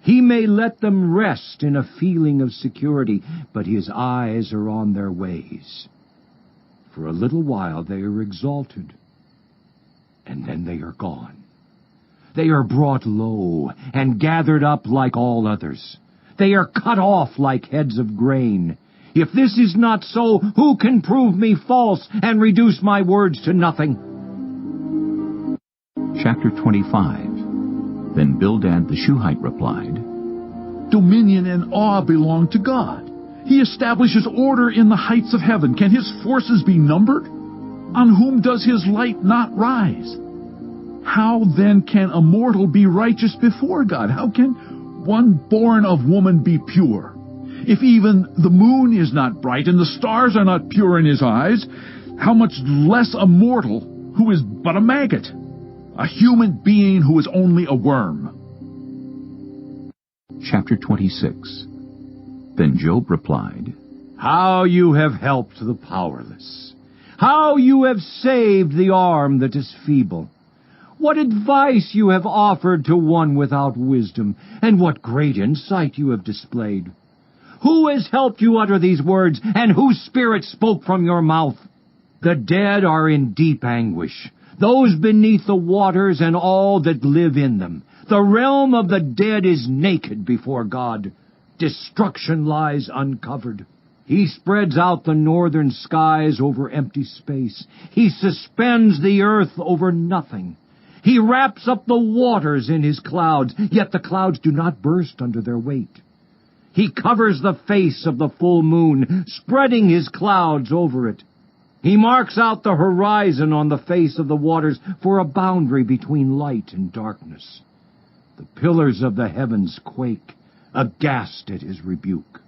He may let them rest in a feeling of security, but his eyes are on their ways. For a little while they are exalted, and then they are gone. They are brought low and gathered up like all others. They are cut off like heads of grain. If this is not so, who can prove me false and reduce my words to nothing? Chapter 25. Then Bildad the Shuhite replied, Dominion and awe belong to God. He establishes order in the heights of heaven. Can his forces be numbered? On whom does his light not rise? How then can a mortal be righteous before God? How can one born of woman be pure? If even the moon is not bright and the stars are not pure in his eyes, how much less a mortal who is but a maggot, a human being who is only a worm. Chapter 26. Then Job replied, How you have helped the powerless! How you have saved the arm that is feeble! What advice you have offered to one without wisdom, and what great insight you have displayed! Who has helped you utter these words, and whose spirit spoke from your mouth? The dead are in deep anguish, those beneath the waters and all that live in them. The realm of the dead is naked before God. Destruction lies uncovered. He spreads out the northern skies over empty space. He suspends the earth over nothing. He wraps up the waters in his clouds, yet the clouds do not burst under their weight. He covers the face of the full moon, spreading his clouds over it. He marks out the horizon on the face of the waters for a boundary between light and darkness. The pillars of the heavens quake, aghast at his rebuke.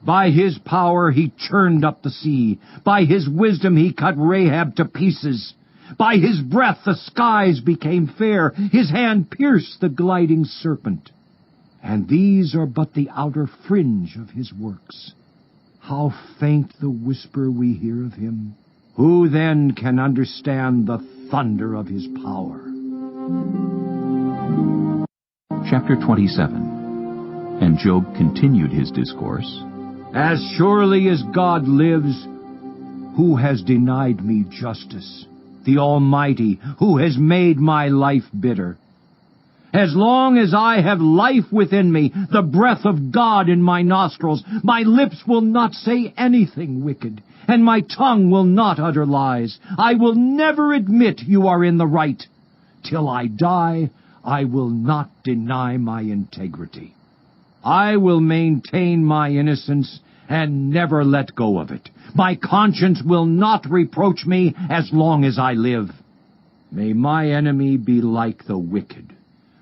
By his power he churned up the sea. By his wisdom he cut Rahab to pieces. By his breath the skies became fair. His hand pierced the gliding serpent. And these are but the outer fringe of his works. How faint the whisper we hear of him. Who then can understand the thunder of his power? Chapter 27. And Job continued his discourse. As surely as God lives, who has denied me justice? The Almighty, who has made my life bitter. As long as I have life within me, the breath of God in my nostrils, my lips will not say anything wicked, and my tongue will not utter lies. I will never admit you are in the right. Till I die, I will not deny my integrity. I will maintain my innocence and never let go of it. My conscience will not reproach me as long as I live. May my enemy be like the wicked,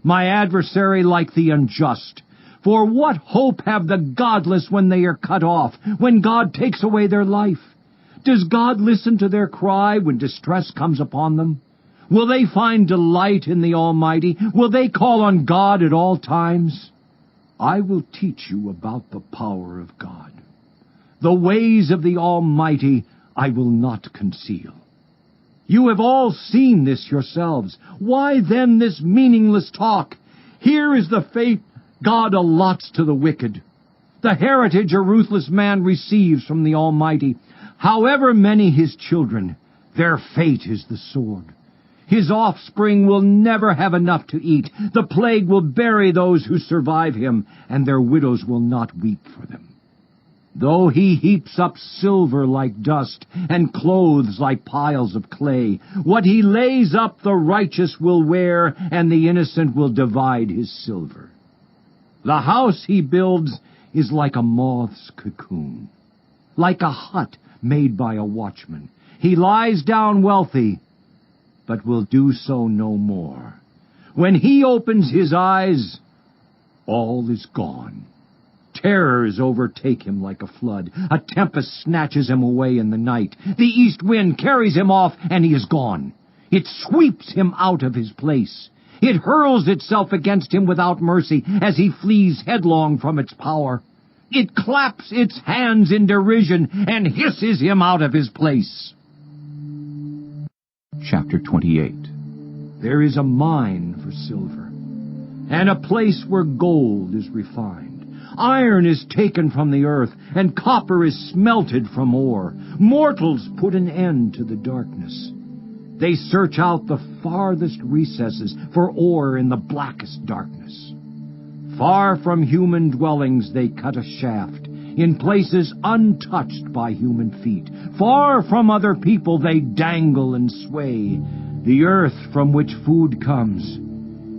my adversary like the unjust. For what hope have the godless when they are cut off, when God takes away their life? Does God listen to their cry when distress comes upon them? Will they find delight in the Almighty? Will they call on God at all times? I will teach you about the power of God. The ways of the Almighty I will not conceal. You have all seen this yourselves. Why then this meaningless talk? Here is the fate God allots to the wicked, the heritage a ruthless man receives from the Almighty. However many his children, their fate is the sword. His offspring will never have enough to eat. The plague will bury those who survive him, and their widows will not weep for them. Though he heaps up silver like dust, and clothes like piles of clay, what he lays up the righteous will wear, and the innocent will divide his silver. The house he builds is like a moth's cocoon, like a hut made by a watchman. He lies down wealthy, but will do so no more. When he opens his eyes, all is gone. Terrors overtake him like a flood. A tempest snatches him away in the night. The east wind carries him off, and he is gone. It sweeps him out of his place. It hurls itself against him without mercy as he flees headlong from its power. It claps its hands in derision and hisses him out of his place. Chapter 28. There is a mine for silver, and a place where gold is refined. Iron is taken from the earth, and copper is smelted from ore. Mortals put an end to the darkness. They search out the farthest recesses for ore in the blackest darkness. Far from human dwellings they cut a shaft, in places untouched by human feet. Far from other people they dangle and sway. The earth from which food comes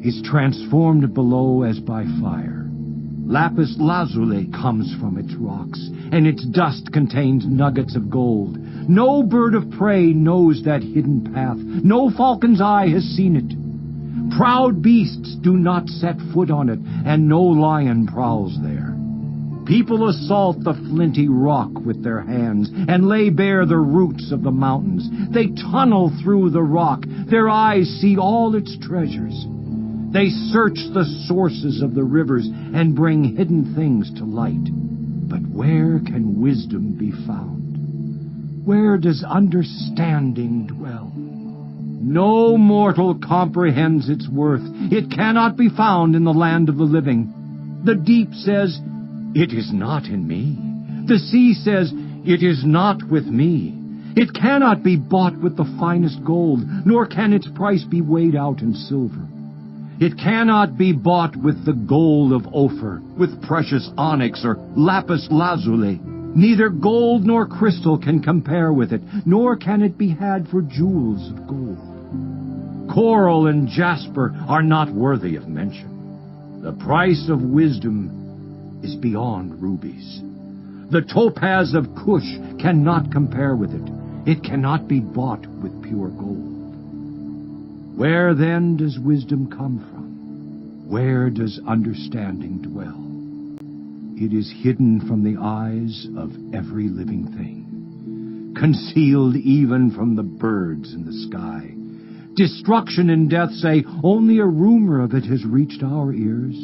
is transformed below as by fire. Lapis lazuli comes from its rocks, and its dust contains nuggets of gold. No bird of prey knows that hidden path. No falcon's eye has seen it. Proud beasts do not set foot on it, and no lion prowls there. People assault the flinty rock with their hands, and lay bare the roots of the mountains. They tunnel through the rock. Their eyes see all its treasures. They search the sources of the rivers and bring hidden things to light. But where can wisdom be found? Where does understanding dwell? No mortal comprehends its worth. It cannot be found in the land of the living. The deep says, "It is not in me." The sea says, "It is not with me." It cannot be bought with the finest gold, nor can its price be weighed out in silver. It cannot be bought with the gold of Ophir, with precious onyx or lapis lazuli. Neither gold nor crystal can compare with it, nor can it be had for jewels of gold. Coral and jasper are not worthy of mention. The price of wisdom is beyond rubies. The topaz of Cush cannot compare with it. It cannot be bought with pure gold. Where then does wisdom come from? Where does understanding dwell? It is hidden from the eyes of every living thing, concealed even from the birds in the sky. Destruction and death say, only a rumor of it has reached our ears.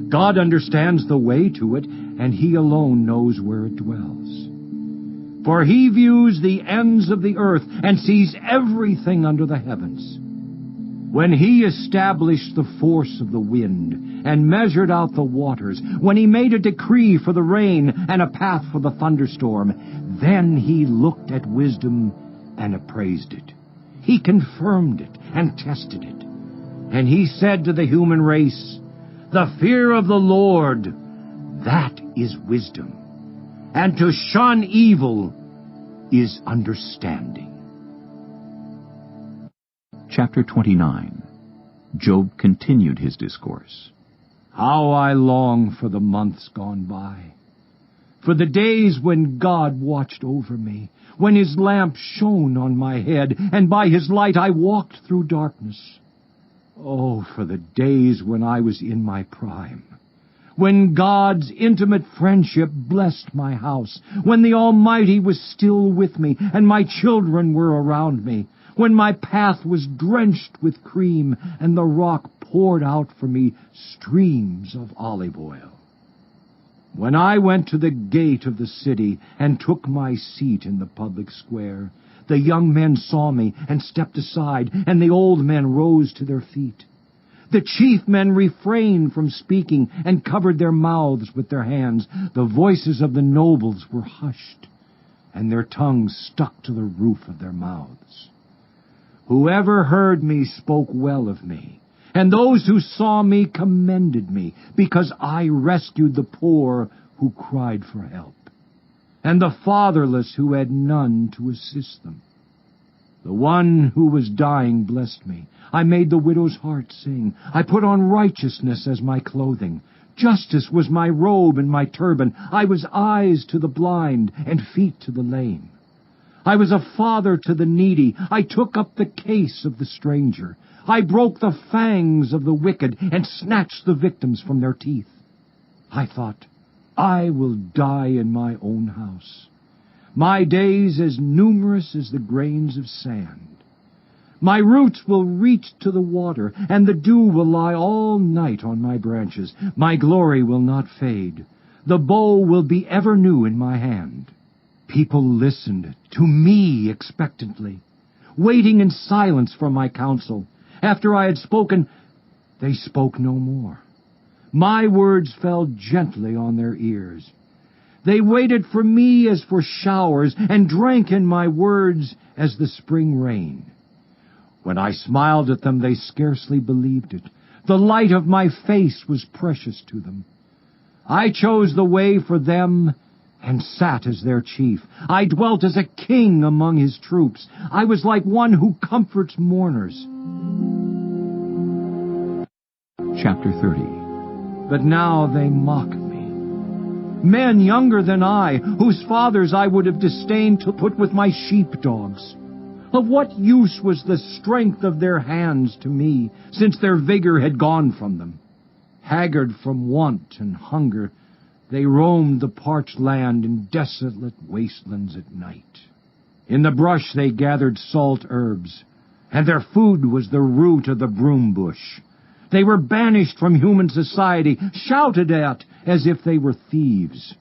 God understands the way to it, and He alone knows where it dwells. For He views the ends of the earth and sees everything under the heavens. When He established the force of the wind and measured out the waters, when He made a decree for the rain and a path for the thunderstorm, then He looked at wisdom and appraised it. He confirmed it and tested it. And He said to the human race, the fear of the Lord, that is wisdom, and to shun evil is understanding. Chapter 29. Job continued his discourse. How I long for the months gone by, for the days when God watched over me, when His lamp shone on my head, and by His light I walked through darkness. Oh, for the days when I was in my prime, when God's intimate friendship blessed my house, when the Almighty was still with me, and my children were around me, when my path was drenched with cream, and the rock poured out for me streams of olive oil. When I went to the gate of the city and took my seat in the public square, the young men saw me and stepped aside, and the old men rose to their feet. The chief men refrained from speaking and covered their mouths with their hands. The voices of the nobles were hushed, and their tongues stuck to the roof of their mouths. Whoever heard me spoke well of me, and those who saw me commended me, because I rescued the poor who cried for help, and the fatherless who had none to assist them. The one who was dying blessed me. I made the widow's heart sing. I put on righteousness as my clothing. Justice was my robe and my turban. I was eyes to the blind and feet to the lame. I was a father to the needy. I took up the case of the stranger. I broke the fangs of the wicked and snatched the victims from their teeth. I thought, I will die in my own house, my days as numerous as the grains of sand. My roots will reach to the water, and the dew will lie all night on my branches. My glory will not fade. The bow will be ever new in my hand. People listened to me expectantly, waiting in silence for my counsel. After I had spoken, they spoke no more. My words fell gently on their ears. They waited for me as for showers, and drank in my words as the spring rain. When I smiled at them, they scarcely believed it. The light of my face was precious to them. I chose the way for them and sat as their chief. I dwelt as a king among his troops. I was like one who comforts mourners. Chapter 30. But now they mock me. Men younger than I, whose fathers I would have disdained to put with my sheepdogs. Of what use was the strength of their hands to me, since their vigor had gone from them? Haggard from want and hunger, they roamed the parched land in desolate wastelands at night. In the brush they gathered salt herbs, and their food was the root of the broom bush. They were banished from human society, shouted at as if they were thieves.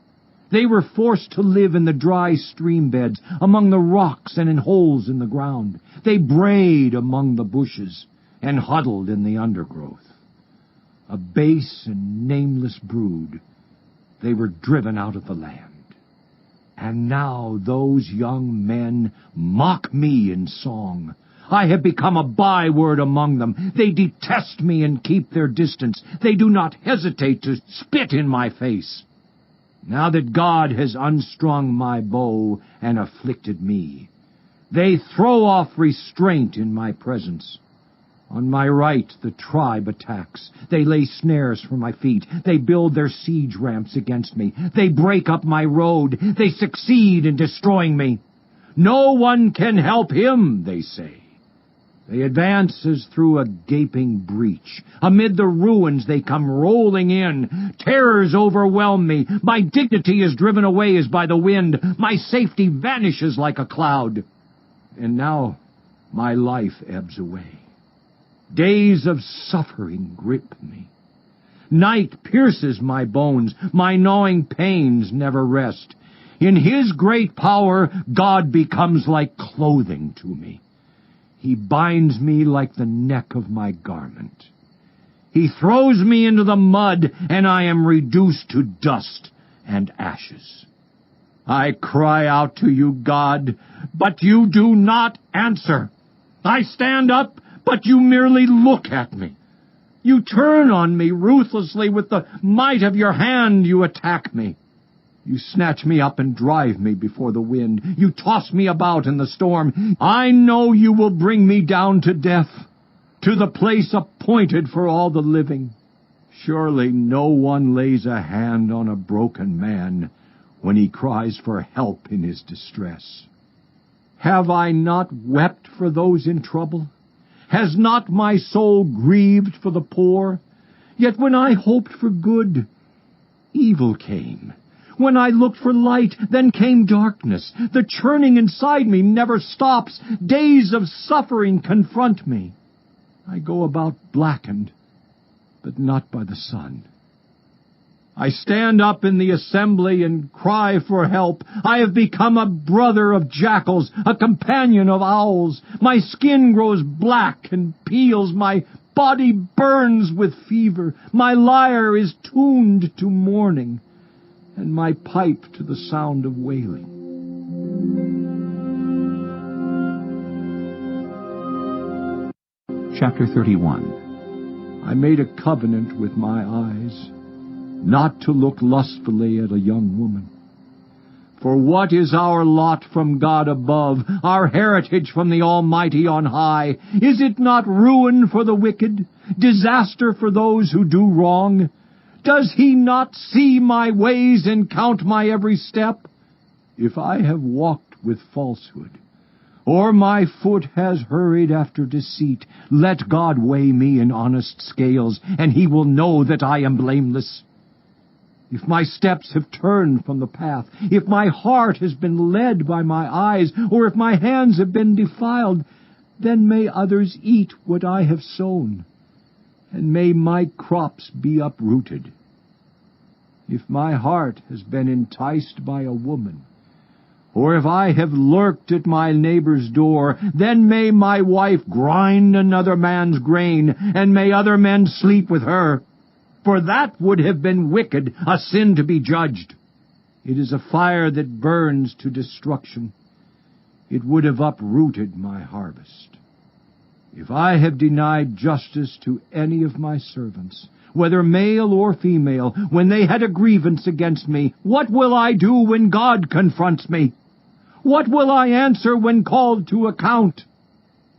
They were forced to live in the dry stream beds, among the rocks and in holes in the ground. They brayed among the bushes and huddled in the undergrowth. A base and nameless brood, they were driven out of the land. And now those young men mock me in song. I have become a byword among them. They detest me and keep their distance. They do not hesitate to spit in my face. Now that God has unstrung my bow and afflicted me, they throw off restraint in my presence. On my right the tribe attacks. They lay snares for my feet. They build their siege ramps against me. They break up my road. They succeed in destroying me. No one can help him, they say. They advance as through a gaping breach. Amid the ruins they come rolling in. Terrors overwhelm me. My dignity is driven away as by the wind. My safety vanishes like a cloud. And now my life ebbs away. Days of suffering grip me. Night pierces my bones. My gnawing pains never rest. In His great power, God becomes like clothing to me. He binds me like the neck of my garment. He throws me into the mud, and I am reduced to dust and ashes. I cry out to you, God, but you do not answer. I stand up, but you merely look at me. You turn on me ruthlessly. With the might of your hand you attack me. You snatch me up and drive me before the wind. You toss me about in the storm. I know you will bring me down to death, to the place appointed for all the living. Surely no one lays a hand on a broken man when he cries for help in his distress. Have I not wept for those in trouble? Has not my soul grieved for the poor? Yet when I hoped for good, evil came. When I looked for light, then came darkness. The churning inside me never stops. Days of suffering confront me. I go about blackened, but not by the sun. I stand up in the assembly and cry for help. I have become a brother of jackals, a companion of owls. My skin grows black and peels. My body burns with fever. My lyre is tuned to mourning, and my pipe to the sound of wailing. Chapter 31. I made a covenant with my eyes, not to look lustfully at a young woman. For what is our lot from God above, our heritage from the Almighty on high? Is it not ruin for the wicked, disaster for those who do wrong? Does He not see my ways and count my every step? If I have walked with falsehood, or my foot has hurried after deceit, let God weigh me in honest scales, and He will know that I am blameless. If my steps have turned from the path, if my heart has been led by my eyes, or if my hands have been defiled, then may others eat what I have sown, and may my crops be uprooted. If my heart has been enticed by a woman, or if I have lurked at my neighbor's door, then may my wife grind another man's grain, and may other men sleep with her. For that would have been wicked, a sin to be judged. It is a fire that burns to destruction. It would have uprooted my harvest. If I have denied justice to any of my servants, whether male or female, when they had a grievance against me, what will I do when God confronts me? What will I answer when called to account?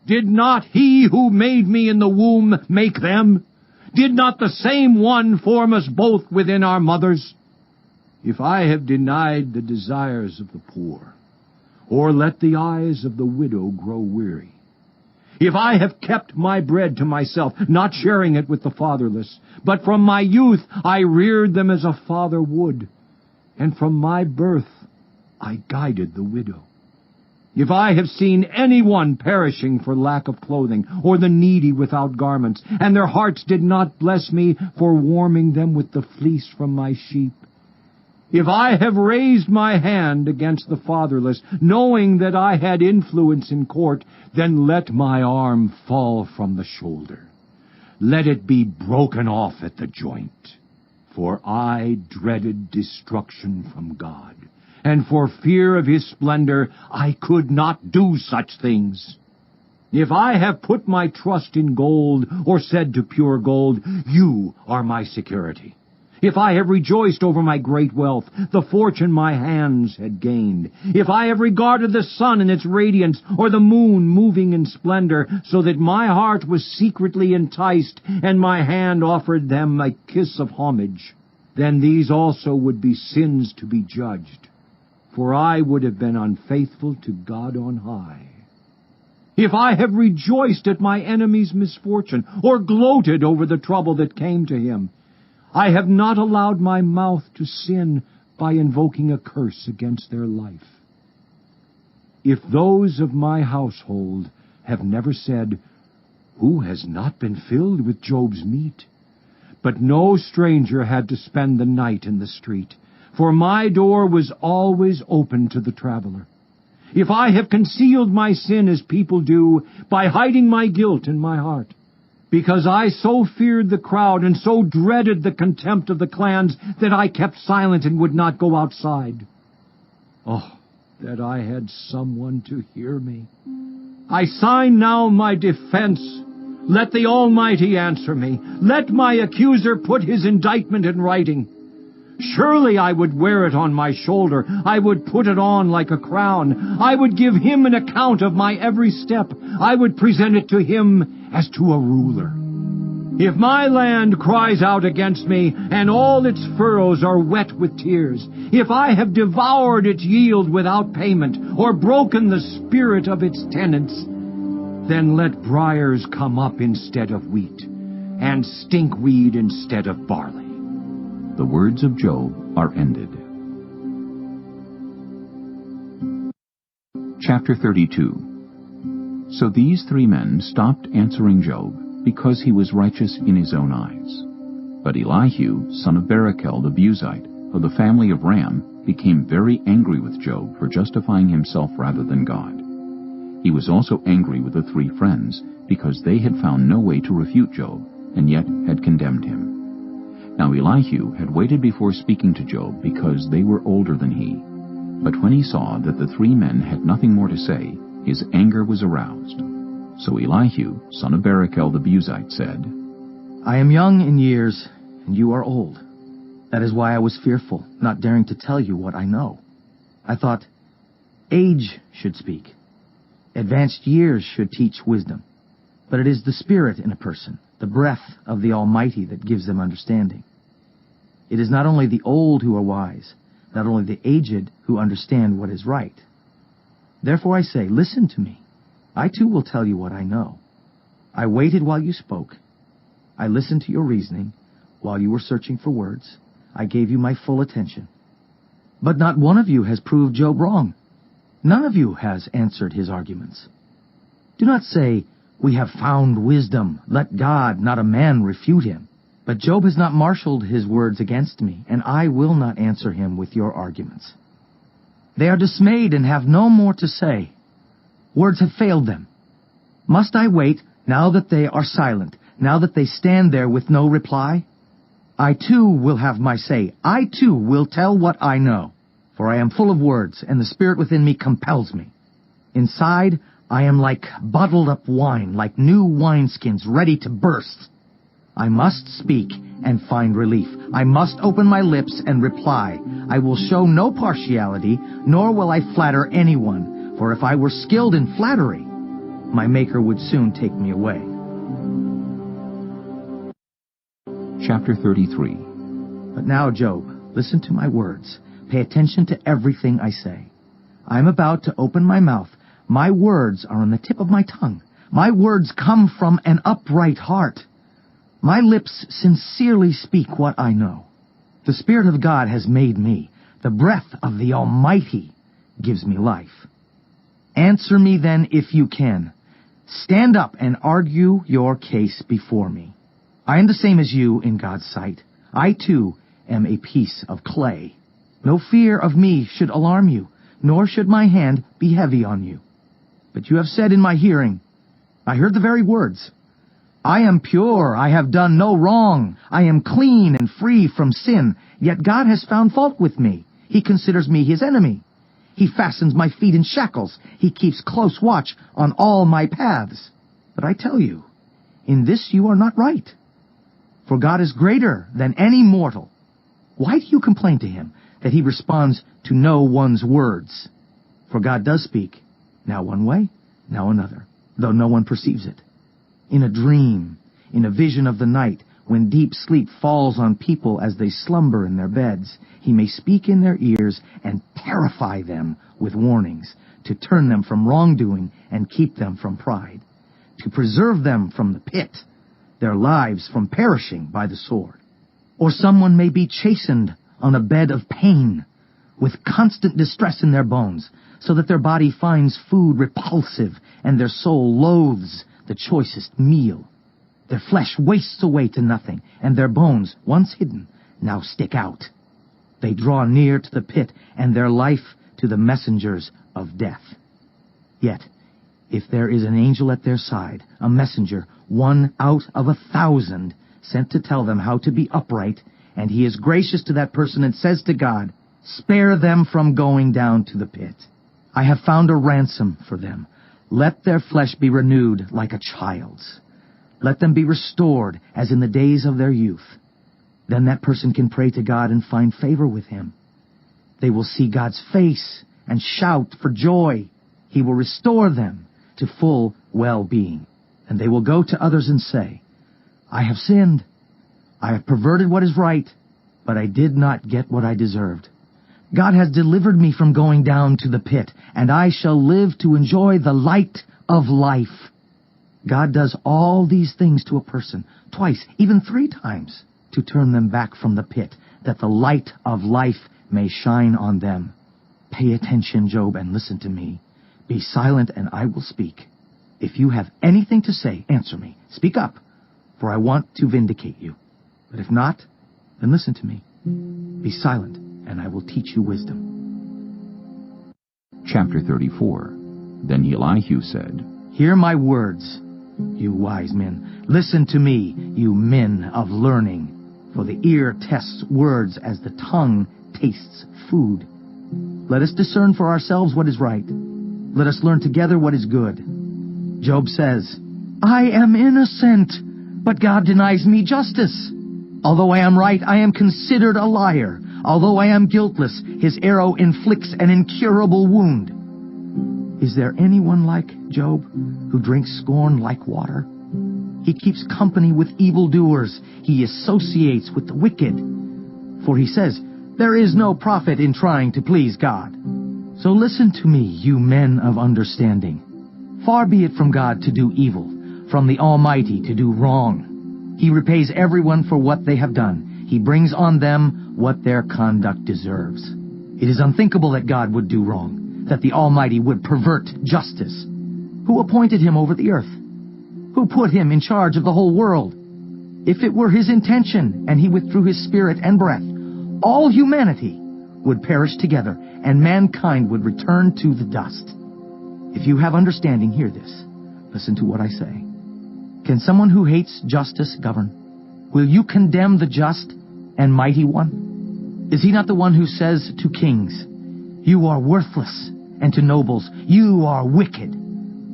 Did not He who made me in the womb make them? Did not the same one form us both within our mothers? If I have denied the desires of the poor, or let the eyes of the widow grow weary, if I have kept my bread to myself, not sharing it with the fatherless, but from my youth I reared them as a father would, and from my birth I guided the widow. If I have seen anyone perishing for lack of clothing, or the needy without garments, and their hearts did not bless me for warming them with the fleece from my sheep, if I have raised my hand against the fatherless, knowing that I had influence in court, then let my arm fall from the shoulder. Let it be broken off at the joint. For I dreaded destruction from God, and for fear of His splendor I could not do such things. If I have put my trust in gold, or said to pure gold, You are my security, if I have rejoiced over my great wealth, the fortune my hands had gained, if I have regarded the sun in its radiance, or the moon moving in splendor, so that my heart was secretly enticed, and my hand offered them a kiss of homage, then these also would be sins to be judged, for I would have been unfaithful to God on high. If I have rejoiced at my enemy's misfortune, or gloated over the trouble that came to him, I have not allowed my mouth to sin by invoking a curse against their life. If those of my household have never said, "Who has not been filled with Job's meat?" But no stranger had to spend the night in the street, for my door was always open to the traveler. If I have concealed my sin as people do, by hiding my guilt in my heart, because I so feared the crowd and so dreaded the contempt of the clans that I kept silent and would not go outside. Oh, that I had someone to hear me. I sign now my defense. Let the Almighty answer me. Let my accuser put his indictment in writing. Surely I would wear it on my shoulder. I would put it on like a crown. I would give him an account of my every step. I would present it to him as to a ruler. If my land cries out against me, and all its furrows are wet with tears, if I have devoured its yield without payment, or broken the spirit of its tenants, then let briars come up instead of wheat, and stinkweed instead of barley. The words of Job are ended. Chapter 32. So these three men stopped answering Job, because he was righteous in his own eyes. But Elihu, son of Barachel the Buzite, of the family of Ram, became very angry with Job for justifying himself rather than God. He was also angry with the three friends, because they had found no way to refute Job, and yet had condemned him. Now Elihu had waited before speaking to Job, because they were older than he. But when he saw that the three men had nothing more to say, his anger was aroused. So Elihu, son of Barachel the Buzite, said, I am young in years, and you are old. That is why I was fearful, not daring to tell you what I know. I thought, age should speak. Advanced years should teach wisdom. But it is the spirit in a person, the breath of the Almighty, that gives them understanding. It is not only the old who are wise, not only the aged who understand what is right. Therefore I say, listen to me. I too will tell you what I know. I waited while you spoke. I listened to your reasoning while you were searching for words. I gave you my full attention. But not one of you has proved Job wrong. None of you has answered his arguments. Do not say, we have found wisdom. Let God, not a man, refute him. But Job has not marshaled his words against me, and I will not answer him with your arguments. They are dismayed and have no more to say. Words have failed them. Must I wait, now that they are silent, now that they stand there with no reply? I too will have my say. I too will tell what I know. For I am full of words, and the spirit within me compels me. Inside, I am like bottled up wine, like new wineskins ready to burst. I must speak and find relief. I must open my lips and reply. I will show no partiality, nor will I flatter anyone. For if I were skilled in flattery, my Maker would soon take me away. Chapter 33. But now, Job, listen to my words. Pay attention to everything I say. I am about to open my mouth. My words are on the tip of my tongue. My words come from an upright heart. My lips sincerely speak what I know. The Spirit of God has made me. The breath of the Almighty gives me life. Answer me then if you can. Stand up and argue your case before me. I am the same as you in God's sight. I too am a piece of clay. No fear of me should alarm you, nor should my hand be heavy on you. But you have said in my hearing, I heard the very words, I am pure, I have done no wrong, I am clean and free from sin, yet God has found fault with me. He considers me his enemy. He fastens my feet in shackles. He keeps close watch on all my paths. But I tell you, in this you are not right. For God is greater than any mortal. Why do you complain to him that he responds to no one's words? For God does speak, now one way, now another, though no one perceives it. In a dream, in a vision of the night, when deep sleep falls on people as they slumber in their beds, he may speak in their ears and terrify them with warnings, to turn them from wrongdoing and keep them from pride, to preserve them from the pit, their lives from perishing by the sword. Or someone may be chastened on a bed of pain, with constant distress in their bones, so that their body finds food repulsive and their soul loathes the choicest meal. Their flesh wastes away to nothing, and their bones, once hidden, now stick out. They draw near to the pit, and their life to the messengers of death. Yet, if there is an angel at their side, a messenger, 1 out of 1,000, sent to tell them how to be upright, and he is gracious to that person and says to God, "Spare them from going down to the pit. I have found a ransom for them. Let their flesh be renewed like a child's. Let them be restored as in the days of their youth." Then that person can pray to God and find favor with him. They will see God's face and shout for joy. He will restore them to full well-being. And they will go to others and say, "I have sinned. I have perverted what is right, but I did not get what I deserved. God has delivered me from going down to the pit, and I shall live to enjoy the light of life." God does all these things to a person, twice, even 3 times, to turn them back from the pit, that the light of life may shine on them. Pay attention, Job, and listen to me. Be silent, and I will speak. If you have anything to say, answer me. Speak up, for I want to vindicate you. But if not, then listen to me. Be silent, and I will teach you wisdom. Chapter 34. Then Elihu said, "Hear my words, you wise men. Listen to me, you men of learning. For the ear tests words as the tongue tastes food. Let us discern for ourselves what is right. Let us learn together what is good." Job says, "I am innocent, but God denies me justice. Although I am right, I am considered a liar. Although I am guiltless, his arrow inflicts an incurable wound." Is there anyone like Job, who drinks scorn like water? He keeps company with evildoers. He associates with the wicked. For he says, "There is no profit in trying to please God." So listen to me, you men of understanding. Far be it from God to do evil, from the Almighty to do wrong. He repays everyone for what they have done. He brings on them what their conduct deserves. It is unthinkable that God would do wrong, that the Almighty would pervert justice. Who appointed him over the earth? Who put him in charge of the whole world? If it were his intention, and he withdrew his spirit and breath, all humanity would perish together, and mankind would return to the dust. If you have understanding, hear this. Listen to what I say. Can someone who hates justice govern? Will you condemn the just and mighty one? Is he not the one who says to kings, "You are worthless," and to nobles, "You are wicked,"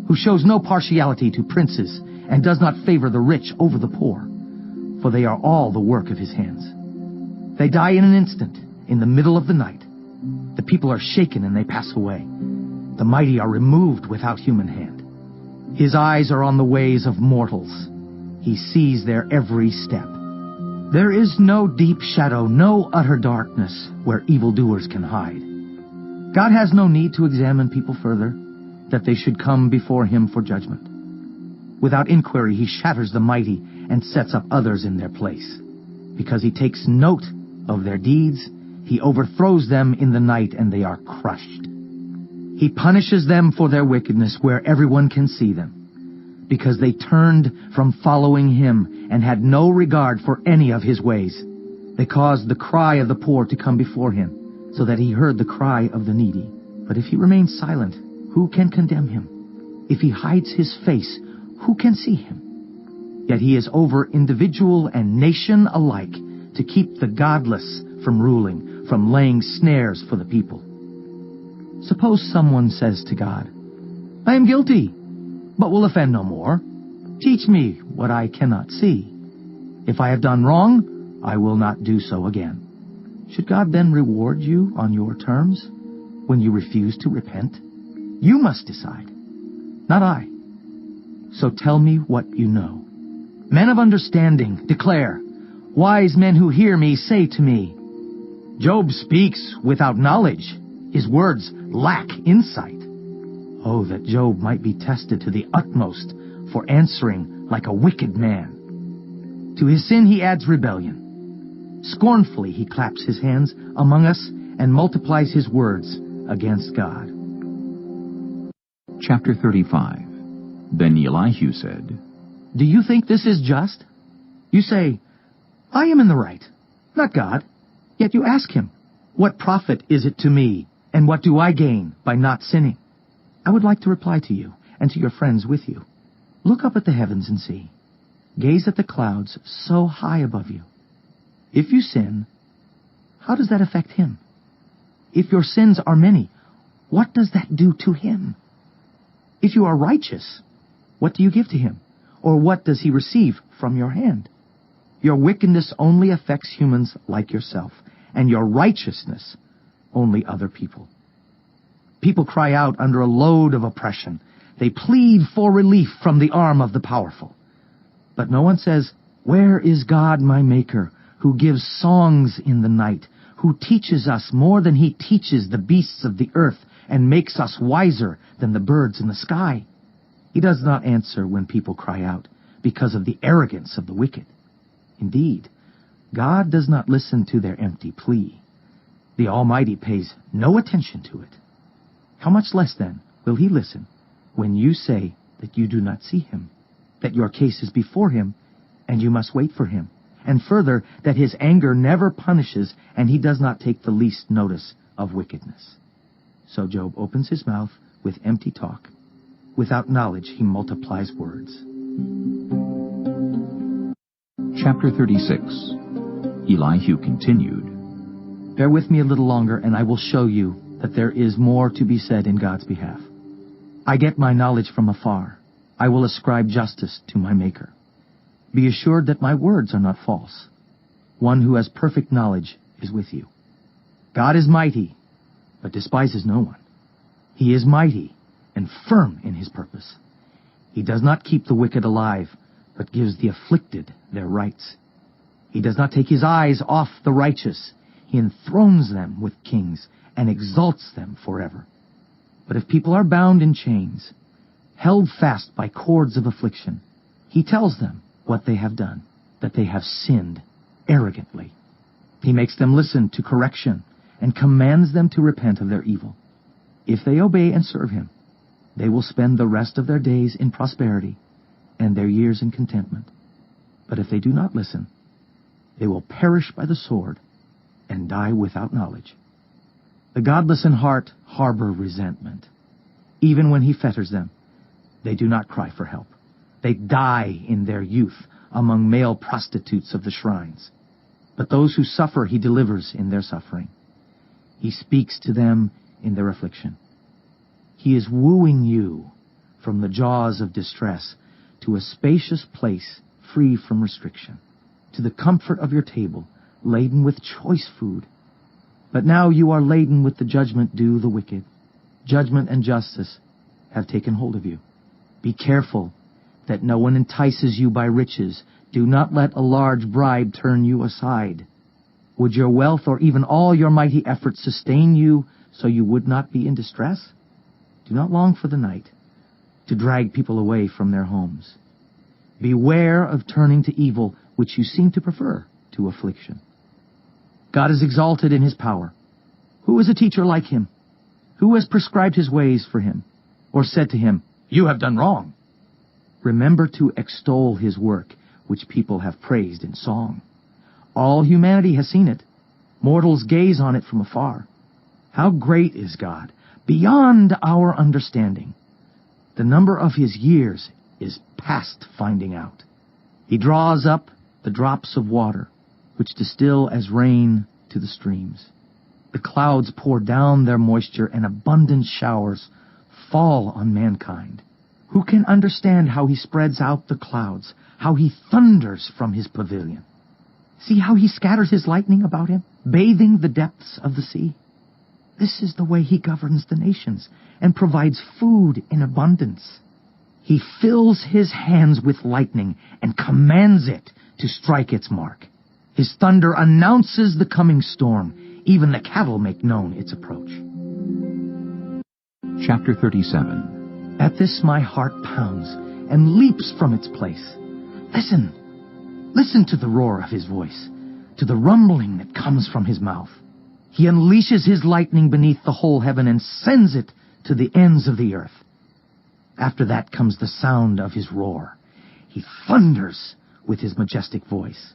who shows no partiality to princes and does not favor the rich over the poor? For they are all the work of his hands. They die in an instant, in the middle of the night. The people are shaken and they pass away. The mighty are removed without human hand. His eyes are on the ways of mortals. He sees their every step. There is no deep shadow, no utter darkness where evildoers can hide. God has no need to examine people further, that they should come before him for judgment. Without inquiry, he shatters the mighty and sets up others in their place. Because he takes note of their deeds, he overthrows them in the night, and they are crushed. He punishes them for their wickedness where everyone can see them, because they turned from following him and had no regard for any of his ways. They caused the cry of the poor to come before him, so that he heard the cry of the needy. But if he remains silent, who can condemn him? If he hides his face, who can see him? Yet he is over individual and nation alike, to keep the godless from ruling, from laying snares for the people. Suppose someone says to God, "I am guilty, but will offend no more. Teach me what I cannot see. If I have done wrong, I will not do so again." Should God then reward you on your terms when you refuse to repent? You must decide, not I. So tell me what you know. Men of understanding, declare. Wise men who hear me, say to me. Job speaks without knowledge. His words lack insight. Oh, that Job might be tested to the utmost for answering like a wicked man. To his sin he adds rebellion. Scornfully he claps his hands among us and multiplies his words against God. Chapter 35. Then Elihu said, Do you think this is just? You say, I am in the right, not God. Yet you ask him, what profit is it to me, and what do I gain by not sinning? I would like to reply to you, and to your friends with you. Look up at the heavens and see. Gaze at the clouds so high above you. If you sin, how does that affect him? If your sins are many, what does that do to him? If you are righteous, what do you give to him? Or what does he receive from your hand? Your wickedness only affects humans like yourself, and your righteousness only other people. People cry out under a load of oppression. They plead for relief from the arm of the powerful. But no one says, Where is God my Maker, who gives songs in the night, who teaches us more than he teaches the beasts of the earth, and makes us wiser than the birds in the sky? He does not answer when people cry out, because of the arrogance of the wicked. Indeed, God does not listen to their empty plea. The Almighty pays no attention to it. How much less, then, will he listen when you say that you do not see him, that your case is before him, and you must wait for him, and further, that his anger never punishes, and he does not take the least notice of wickedness? So Job opens his mouth with empty talk. Without knowledge he multiplies words. Chapter 36. Elihu continued, Bear with me a little longer, and I will show you that there is more to be said in God's behalf. I get my knowledge from afar. I will ascribe justice to my Maker. Be assured that my words are not false. One who has perfect knowledge is with you. God is mighty, but despises no one. He is mighty and firm in his purpose. He does not keep the wicked alive, but gives the afflicted their rights. He does not take his eyes off the righteous. He enthrones them with kings and exalts them forever. But if people are bound in chains, held fast by cords of affliction, he tells them what they have done, that they have sinned arrogantly. He makes them listen to correction and commands them to repent of their evil. If they obey and serve him, they will spend the rest of their days in prosperity and their years in contentment. But if they do not listen, they will perish by the sword and die without knowledge. The godless in heart harbor resentment. Even when he fetters them, they do not cry for help. They die in their youth among male prostitutes of the shrines. But those who suffer he delivers in their suffering. He speaks to them in their affliction. He is wooing you from the jaws of distress to a spacious place free from restriction, to the comfort of your table, laden with choice food. But now you are laden with the judgment due the wicked. Judgment and justice have taken hold of you. Be careful that no one entices you by riches. Do not let a large bribe turn you aside. Would your wealth or even all your mighty efforts sustain you so you would not be in distress? Do not long for the night to drag people away from their homes. Beware of turning to evil, which you seem to prefer to affliction. God is exalted in his power. Who is a teacher like him? Who has prescribed his ways for him, or said to him, You have done wrong? Remember to extol his work, which people have praised in song. All humanity has seen it. Mortals gaze on it from afar. How great is God, beyond our understanding. The number of his years is past finding out. He draws up the drops of water, which distill as rain to the streams. The clouds pour down their moisture, and abundant showers fall on mankind. Who can understand how he spreads out the clouds, how he thunders from his pavilion? See how he scatters his lightning about him? bathing the depths of the sea? This is the way he governs the nations and provides food in abundance. He fills his hands with lightning and commands it to strike its mark. His thunder announces the coming storm. Even the cattle make known its approach. Chapter 37. At this my heart pounds and leaps from its place. Listen. Listen to the roar of his voice, to the rumbling that comes from his mouth. He unleashes his lightning beneath the whole heaven and sends it to the ends of the earth. After that comes the sound of his roar. He thunders with his majestic voice.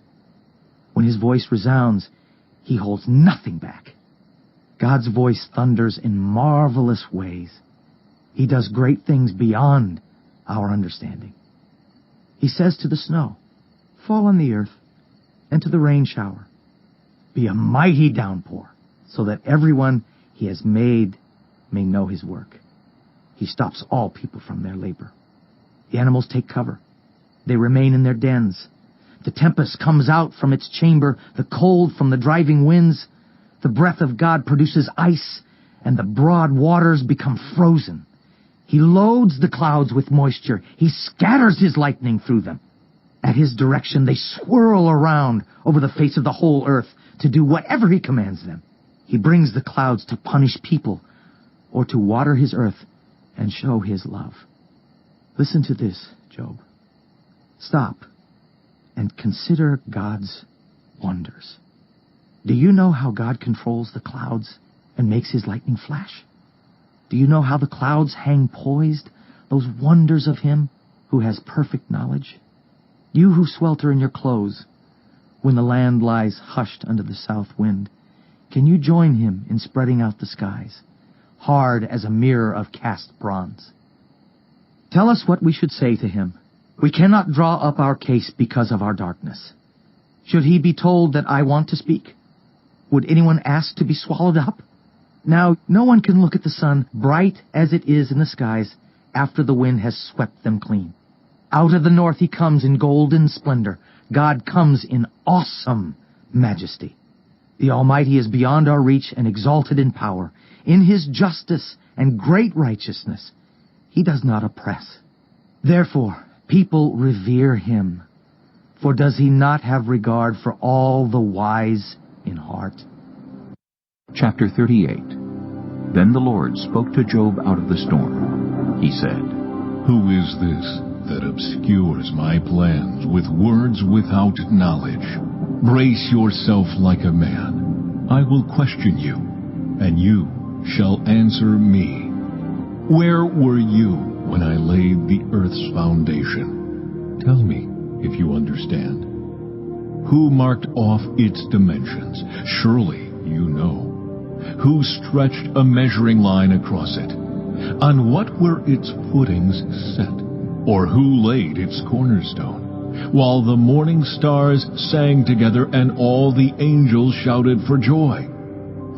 When his voice resounds, he holds nothing back. God's voice thunders in marvelous ways. He does great things beyond our understanding. He says to the snow, "Fall on the earth," and to the rain shower, "Be a mighty downpour," so that everyone he has made may know his work. He stops all people from their labor. The animals take cover. They remain in their dens. The tempest comes out from its chamber, the cold from the driving winds. The breath of God produces ice, and the broad waters become frozen. He loads the clouds with moisture. He scatters his lightning through them. At his direction, they swirl around over the face of the whole earth to do whatever he commands them. He brings the clouds to punish people or to water his earth and show his love. Listen to this, Job. Stop and consider God's wonders. Do you know how God controls the clouds and makes his lightning flash? Do you know how the clouds hang poised, those wonders of him who has perfect knowledge? You who swelter in your clothes, when the land lies hushed under the south wind, can you join him in spreading out the skies, hard as a mirror of cast bronze? Tell us what we should say to him. We cannot draw up our case because of our darkness. Should he be told that I want to speak? Would anyone ask to be swallowed up? Now, no one can look at the sun, bright as it is in the skies, after the wind has swept them clean. Out of the north he comes in golden splendor. God comes in awesome majesty. The Almighty is beyond our reach and exalted in power. In his justice and great righteousness, he does not oppress. Therefore, people revere him. For does he not have regard for all the wise in heart? Chapter 38. Then the Lord spoke to Job out of the storm. He said, Who is this that obscures my plans with words without knowledge? Brace yourself like a man. I will question you, and you shall answer me. Where were you when I laid the earth's foundation? Tell me if you understand. Who marked off its dimensions? Surely you know. Who stretched a measuring line across it? On what were its footings set? Or who laid its cornerstone? While the morning stars sang together and all the angels shouted for joy.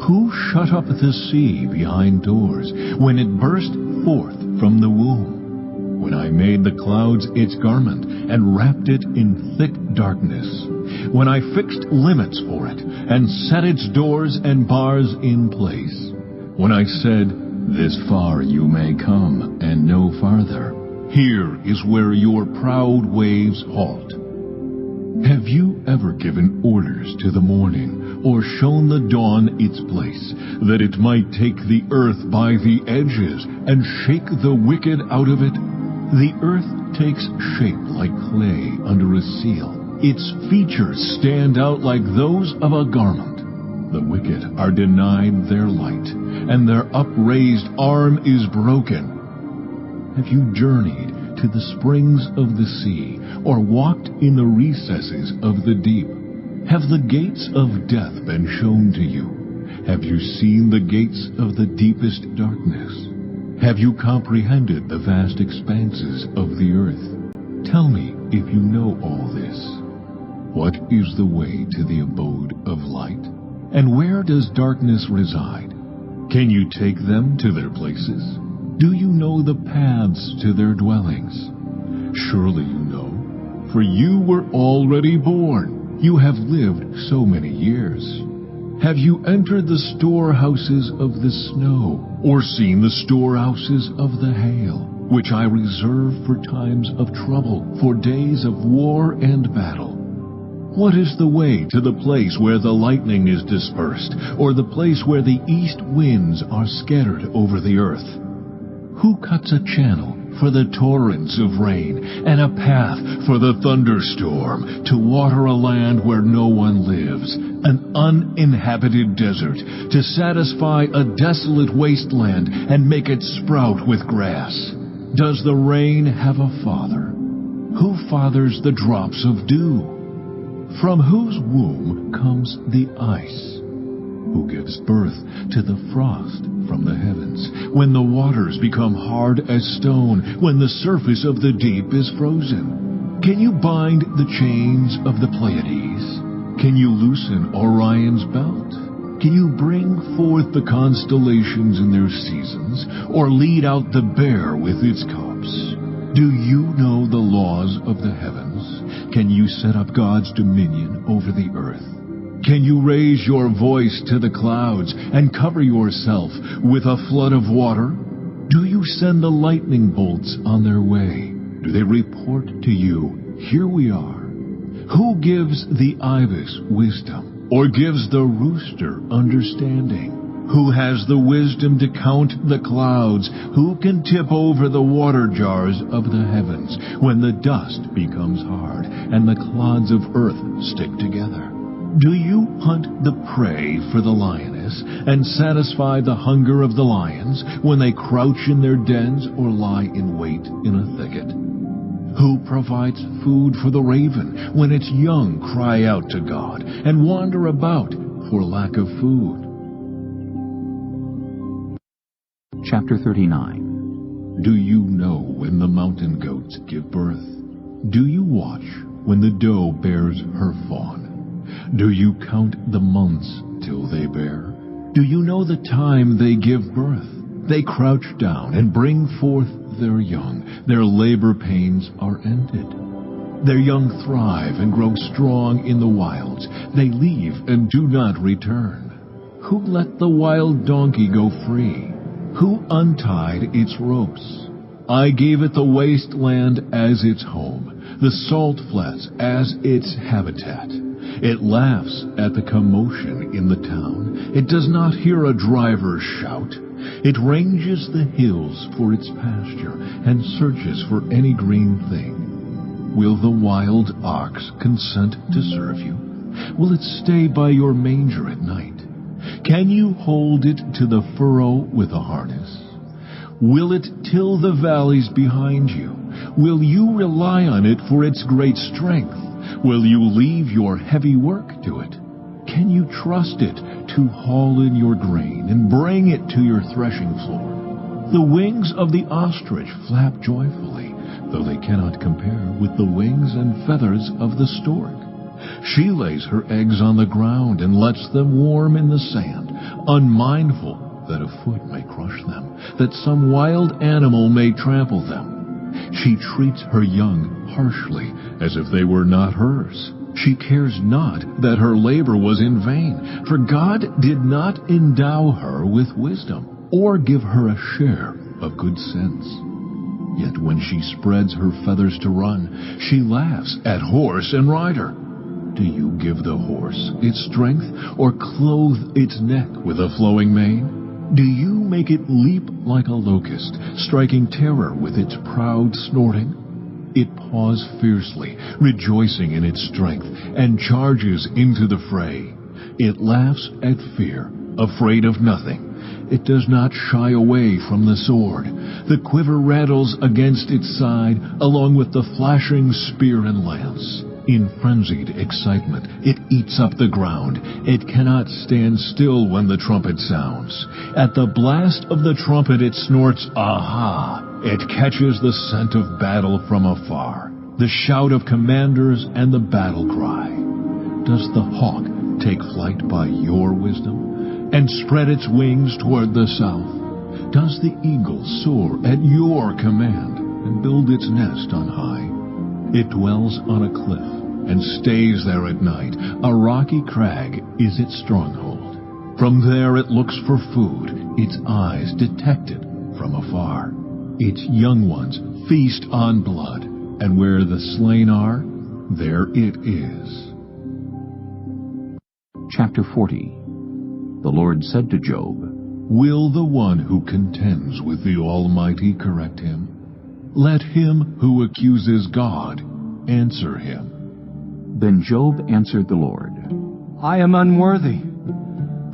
Who shut up the sea behind doors when it burst forth from the womb? When I made the clouds its garment and wrapped it in thick darkness? When I fixed limits for it and set its doors and bars in place? When I said, This far you may come and no farther. Here is where your proud waves halt. Have you ever given orders to the morning, or shown the dawn its place, that it might take the earth by the edges and shake the wicked out of it? The earth takes shape like clay under a seal. Its features stand out like those of a garment. The wicked are denied their light, and their upraised arm is broken. Have you journeyed to the springs of the sea, or walked in the recesses of the deep? Have the gates of death been shown to you? Have you seen the gates of the deepest darkness? Have you comprehended the vast expanses of the earth? Tell me if you know all this. What is the way to the abode of light? And where does darkness reside? Can you take them to their places? Do you know the paths to their dwellings? Surely you know, for you were already born. You have lived so many years. Have you entered the storehouses of the snow, or seen the storehouses of the hail, which I reserve for times of trouble, for days of war and battle? What is the way to the place where the lightning is dispersed, or the place where the east winds are scattered over the earth? Who cuts a channel for the torrents of rain, and a path for the thunderstorm, to water a land where no one lives, an uninhabited desert, to satisfy a desolate wasteland and make it sprout with grass? Does the rain have a father? Who fathers the drops of dew? From whose womb comes the ice? Who gives birth to the frost from the heavens, when the waters become hard as stone, when the surface of the deep is frozen? Can you bind the chains of the Pleiades? Can you loosen Orion's belt? Can you bring forth the constellations in their seasons, or lead out the bear with its cubs? Do you know the laws of the heavens? Can you set up God's dominion over the earth? Can you raise your voice to the clouds and cover yourself with a flood of water? Do you send the lightning bolts on their way? Do they report to you, "Here we are"? Who gives the ibis wisdom, or gives the rooster understanding? Who has the wisdom to count the clouds? Who can tip over the water jars of the heavens when the dust becomes hard and the clods of earth stick together? Do you hunt the prey for the lioness and satisfy the hunger of the lions when they crouch in their dens or lie in wait in a thicket? Who provides food for the raven when its young cry out to God and wander about for lack of food? Chapter 39. Do you know when the mountain goats give birth? Do you watch when the doe bears her fawn? Do you count the months till they bear? Do you know the time they give birth? They crouch down and bring forth their young. Their labor pains are ended. Their young thrive and grow strong in the wilds. They leave and do not return. Who let the wild donkey go free? Who untied its ropes? I gave it the wasteland as its home, the salt flats as its habitat. It laughs at the commotion in the town. It does not hear a driver's shout. It ranges the hills for its pasture and searches for any green thing. Will the wild ox consent to serve you? Will it stay by your manger at night? Can you hold it to the furrow with a harness? Will it till the valleys behind you? Will you rely on it for its great strength? Will you leave your heavy work to it? Can you trust it to haul in your grain and bring it to your threshing floor? The wings of the ostrich flap joyfully, though they cannot compare with the wings and feathers of the stork. She lays her eggs on the ground and lets them warm in the sand, unmindful that a foot may crush them, that some wild animal may trample them. She treats her young harshly, as if they were not hers. She cares not that her labor was in vain, for God did not endow her with wisdom, or give her a share of good sense. Yet when she spreads her feathers to run, she laughs at horse and rider. Do you give the horse its strength, or clothe its neck with a flowing mane? Do you make it leap like a locust, striking terror with its proud snorting? It paws fiercely, rejoicing in its strength, and charges into the fray. It laughs at fear, afraid of nothing. It does not shy away from the sword. The quiver rattles against its side, along with the flashing spear and lance. In frenzied excitement, it eats up the ground. It cannot stand still when the trumpet sounds. At the blast of the trumpet it snorts, aha! It catches the scent of battle from afar, the shout of commanders and the battle cry. Does the hawk take flight by your wisdom and spread its wings toward the south? Does the eagle soar at your command and build its nest on high? It dwells on a cliff and stays there at night. A rocky crag is its stronghold. From there it looks for food, its eyes detect it from afar. Its young ones feast on blood, and where the slain are, there it is. Chapter 40. The Lord said to Job, Will the one who contends with the Almighty correct him? Let him who accuses God answer him. Then Job answered the Lord, I am unworthy.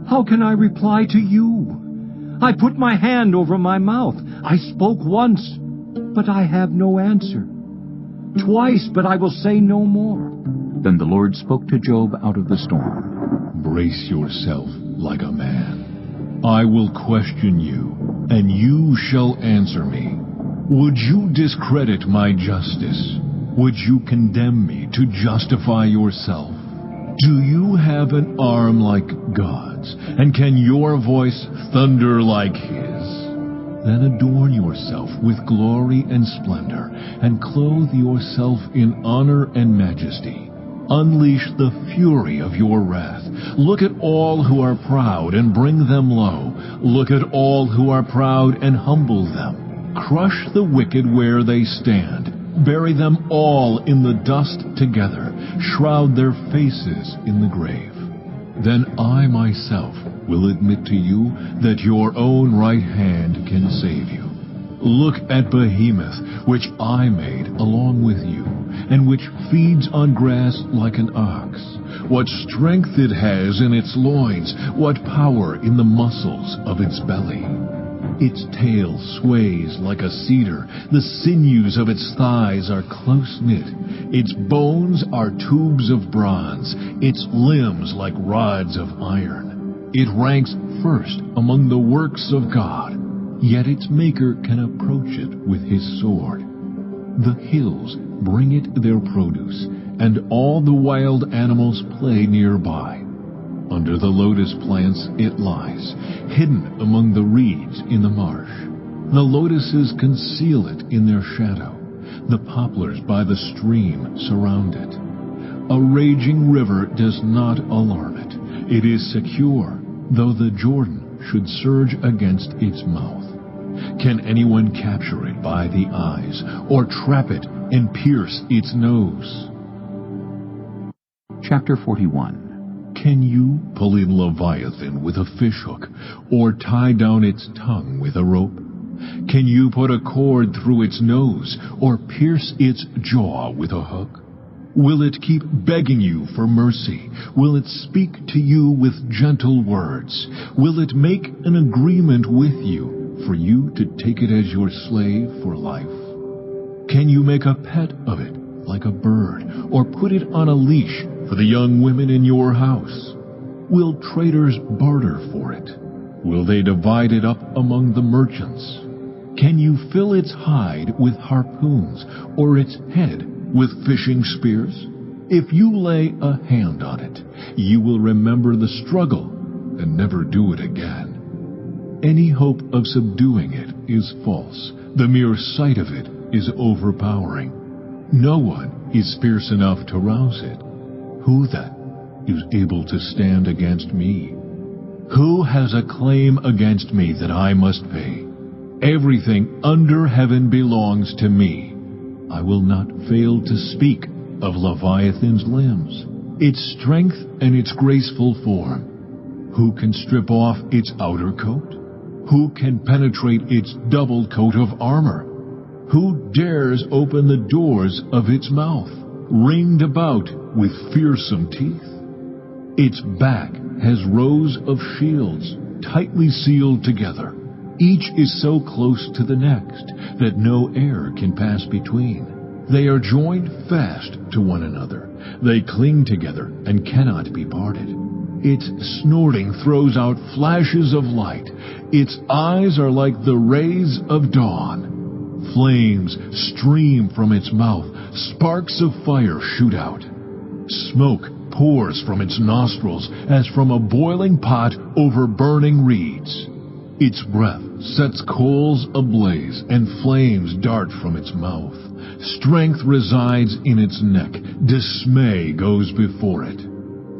How can I reply to you? I put my hand over my mouth. I spoke once, but I have no answer. Twice, but I will say no more. Then the Lord spoke to Job out of the storm. Brace yourself like a man. I will question you, and you shall answer me. Would you discredit my justice? Would you condemn me to justify yourself? Do you have an arm like God's, and can your voice thunder like His? Then adorn yourself with glory and splendor, and clothe yourself in honor and majesty. Unleash the fury of your wrath. Look at all who are proud and bring them low. Look at all who are proud and humble them. Crush the wicked where they stand. Bury them all in the dust together. Shroud their faces in the grave. Then I myself will admit to you that your own right hand can save you. Look at Behemoth, which I made along with you, and which feeds on grass like an ox. What strength it has in its loins, what power in the muscles of its belly. Its tail sways like a cedar, the sinews of its thighs are close-knit, its bones are tubes of bronze, its limbs like rods of iron. It ranks first among the works of God, yet its maker can approach it with his sword. The hills bring it their produce, and all the wild animals play nearby. Under the lotus plants it lies, hidden among the reeds in the marsh. The lotuses conceal it in their shadow. The poplars by the stream surround it. A raging river does not alarm it. It is secure, though the Jordan should surge against its mouth. Can anyone capture it by the eyes, or trap it and pierce its nose? Chapter 41. Can you pull in Leviathan with a fishhook, or tie down its tongue with a rope? Can you put a cord through its nose, or pierce its jaw with a hook? Will it keep begging you for mercy? Will it speak to you with gentle words? Will it make an agreement with you for you to take it as your slave for life? Can you make a pet of it like a bird, or put it on a leash for the young women in your house? Will traders barter for it? Will they divide it up among the merchants? Can you fill its hide with harpoons, or its head with fishing spears? If you lay a hand on it, you will remember the struggle and never do it again. Any hope of subduing it is false. The mere sight of it is overpowering. No one is fierce enough to rouse it. Who then is able to stand against me? Who has a claim against me that I must pay? Everything under heaven belongs to me. I will not fail to speak of Leviathan's limbs, its strength and its graceful form. Who can strip off its outer coat? Who can penetrate its double coat of armor? Who dares open the doors of its mouth, ringed about with fearsome teeth? Its back has rows of shields, tightly sealed together. Each is so close to the next that no air can pass between. They are joined fast to one another. They cling together and cannot be parted. Its snorting throws out flashes of light. Its eyes are like the rays of dawn. Flames stream from its mouth. Sparks of fire shoot out. Smoke pours from its nostrils as from a boiling pot over burning reeds. Its breath sets coals ablaze, and flames dart from its mouth. Strength resides in its neck. Dismay goes before it.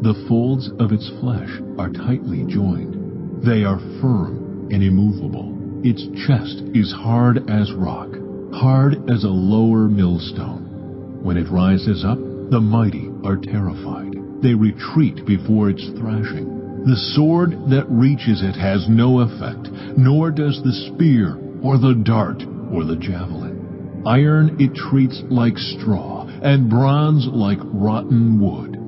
The folds of its flesh are tightly joined. They are firm and immovable. Its chest is hard as rock, hard as a lower millstone. When it rises up, the mighty are terrified. They retreat before its thrashing. The sword that reaches it has no effect, nor does the spear, or the dart, or the javelin. Iron it treats like straw, and bronze like rotten wood.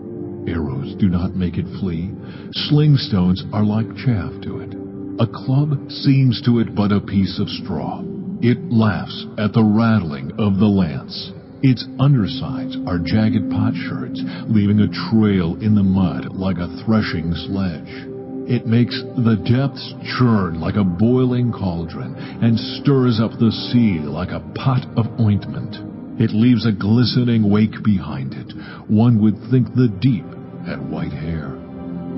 Arrows do not make it flee. Sling stones are like chaff to it. A club seems to it but a piece of straw. It laughs at the rattling of the lance. Its undersides are jagged potsherds, leaving a trail in the mud like a threshing sledge. It makes the depths churn like a boiling cauldron, and stirs up the sea like a pot of ointment. It leaves a glistening wake behind it. One would think the deep had white hair.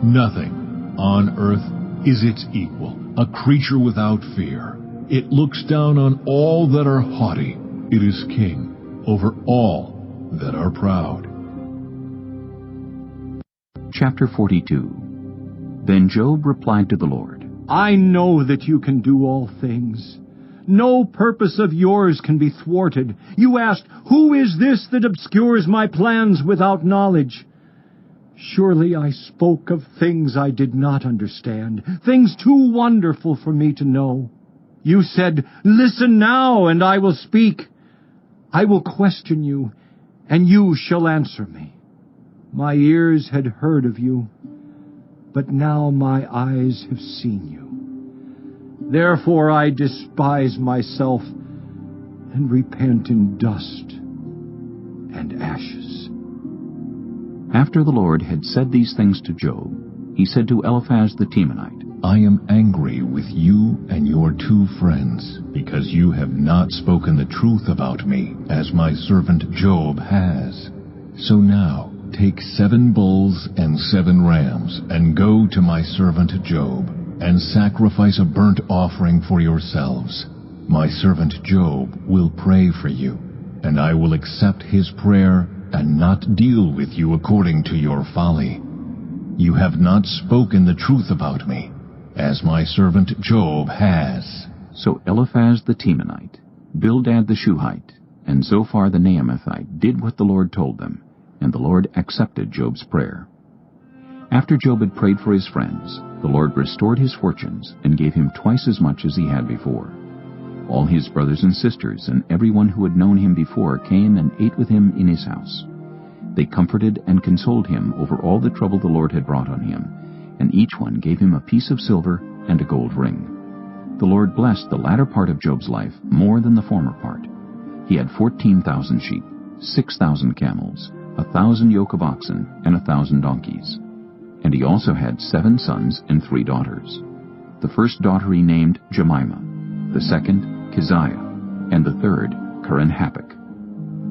Nothing on earth is its equal, a creature without fear. It looks down on all that are haughty. It is king over all that are proud. Chapter 42. Then Job replied to the Lord, I know that you can do all things. No purpose of yours can be thwarted. You asked, who is this that obscures my plans without knowledge? Surely I spoke of things I did not understand, things too wonderful for me to know. You said, listen now, and I will speak. I will question you, and you shall answer me. My ears had heard of you, but now my eyes have seen you. Therefore I despise myself and repent in dust and ashes. After the Lord had said these things to Job, he said to Eliphaz the Temanite, I am angry with you and your 2 friends, because you have not spoken the truth about me, as my servant Job has. So now take 7 bulls and 7 rams, and go to my servant Job, and sacrifice a burnt offering for yourselves. My servant Job will pray for you, and I will accept his prayer and not deal with you according to your folly. You have not spoken the truth about me, as my servant Job has. So Eliphaz the Temanite, Bildad the Shuhite, and Zophar the Naamathite did what the Lord told them, and the Lord accepted Job's prayer. After Job had prayed for his friends, the Lord restored his fortunes and gave him twice as much as he had before. All his brothers and sisters and everyone who had known him before came and ate with him in his house. They comforted and consoled him over all the trouble the Lord had brought on him, and each one gave him a piece of silver and a gold ring. The Lord blessed the latter part of Job's life more than the former part. He had 14,000 sheep, 6,000 camels, 1,000 yoke of oxen, and 1,000 donkeys. And he also had 7 sons and 3 daughters. The first daughter he named Jemimah, the second Keziah, and the third Keren-Happuch.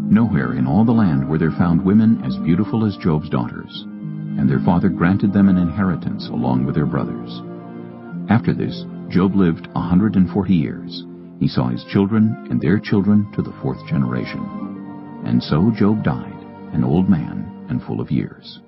Nowhere in all the land were there found women as beautiful as Job's daughters, and their father granted them an inheritance along with their brothers. After this, Job lived 140 years. He saw his children and their children to the 4th generation. And so Job died, an old man and full of years.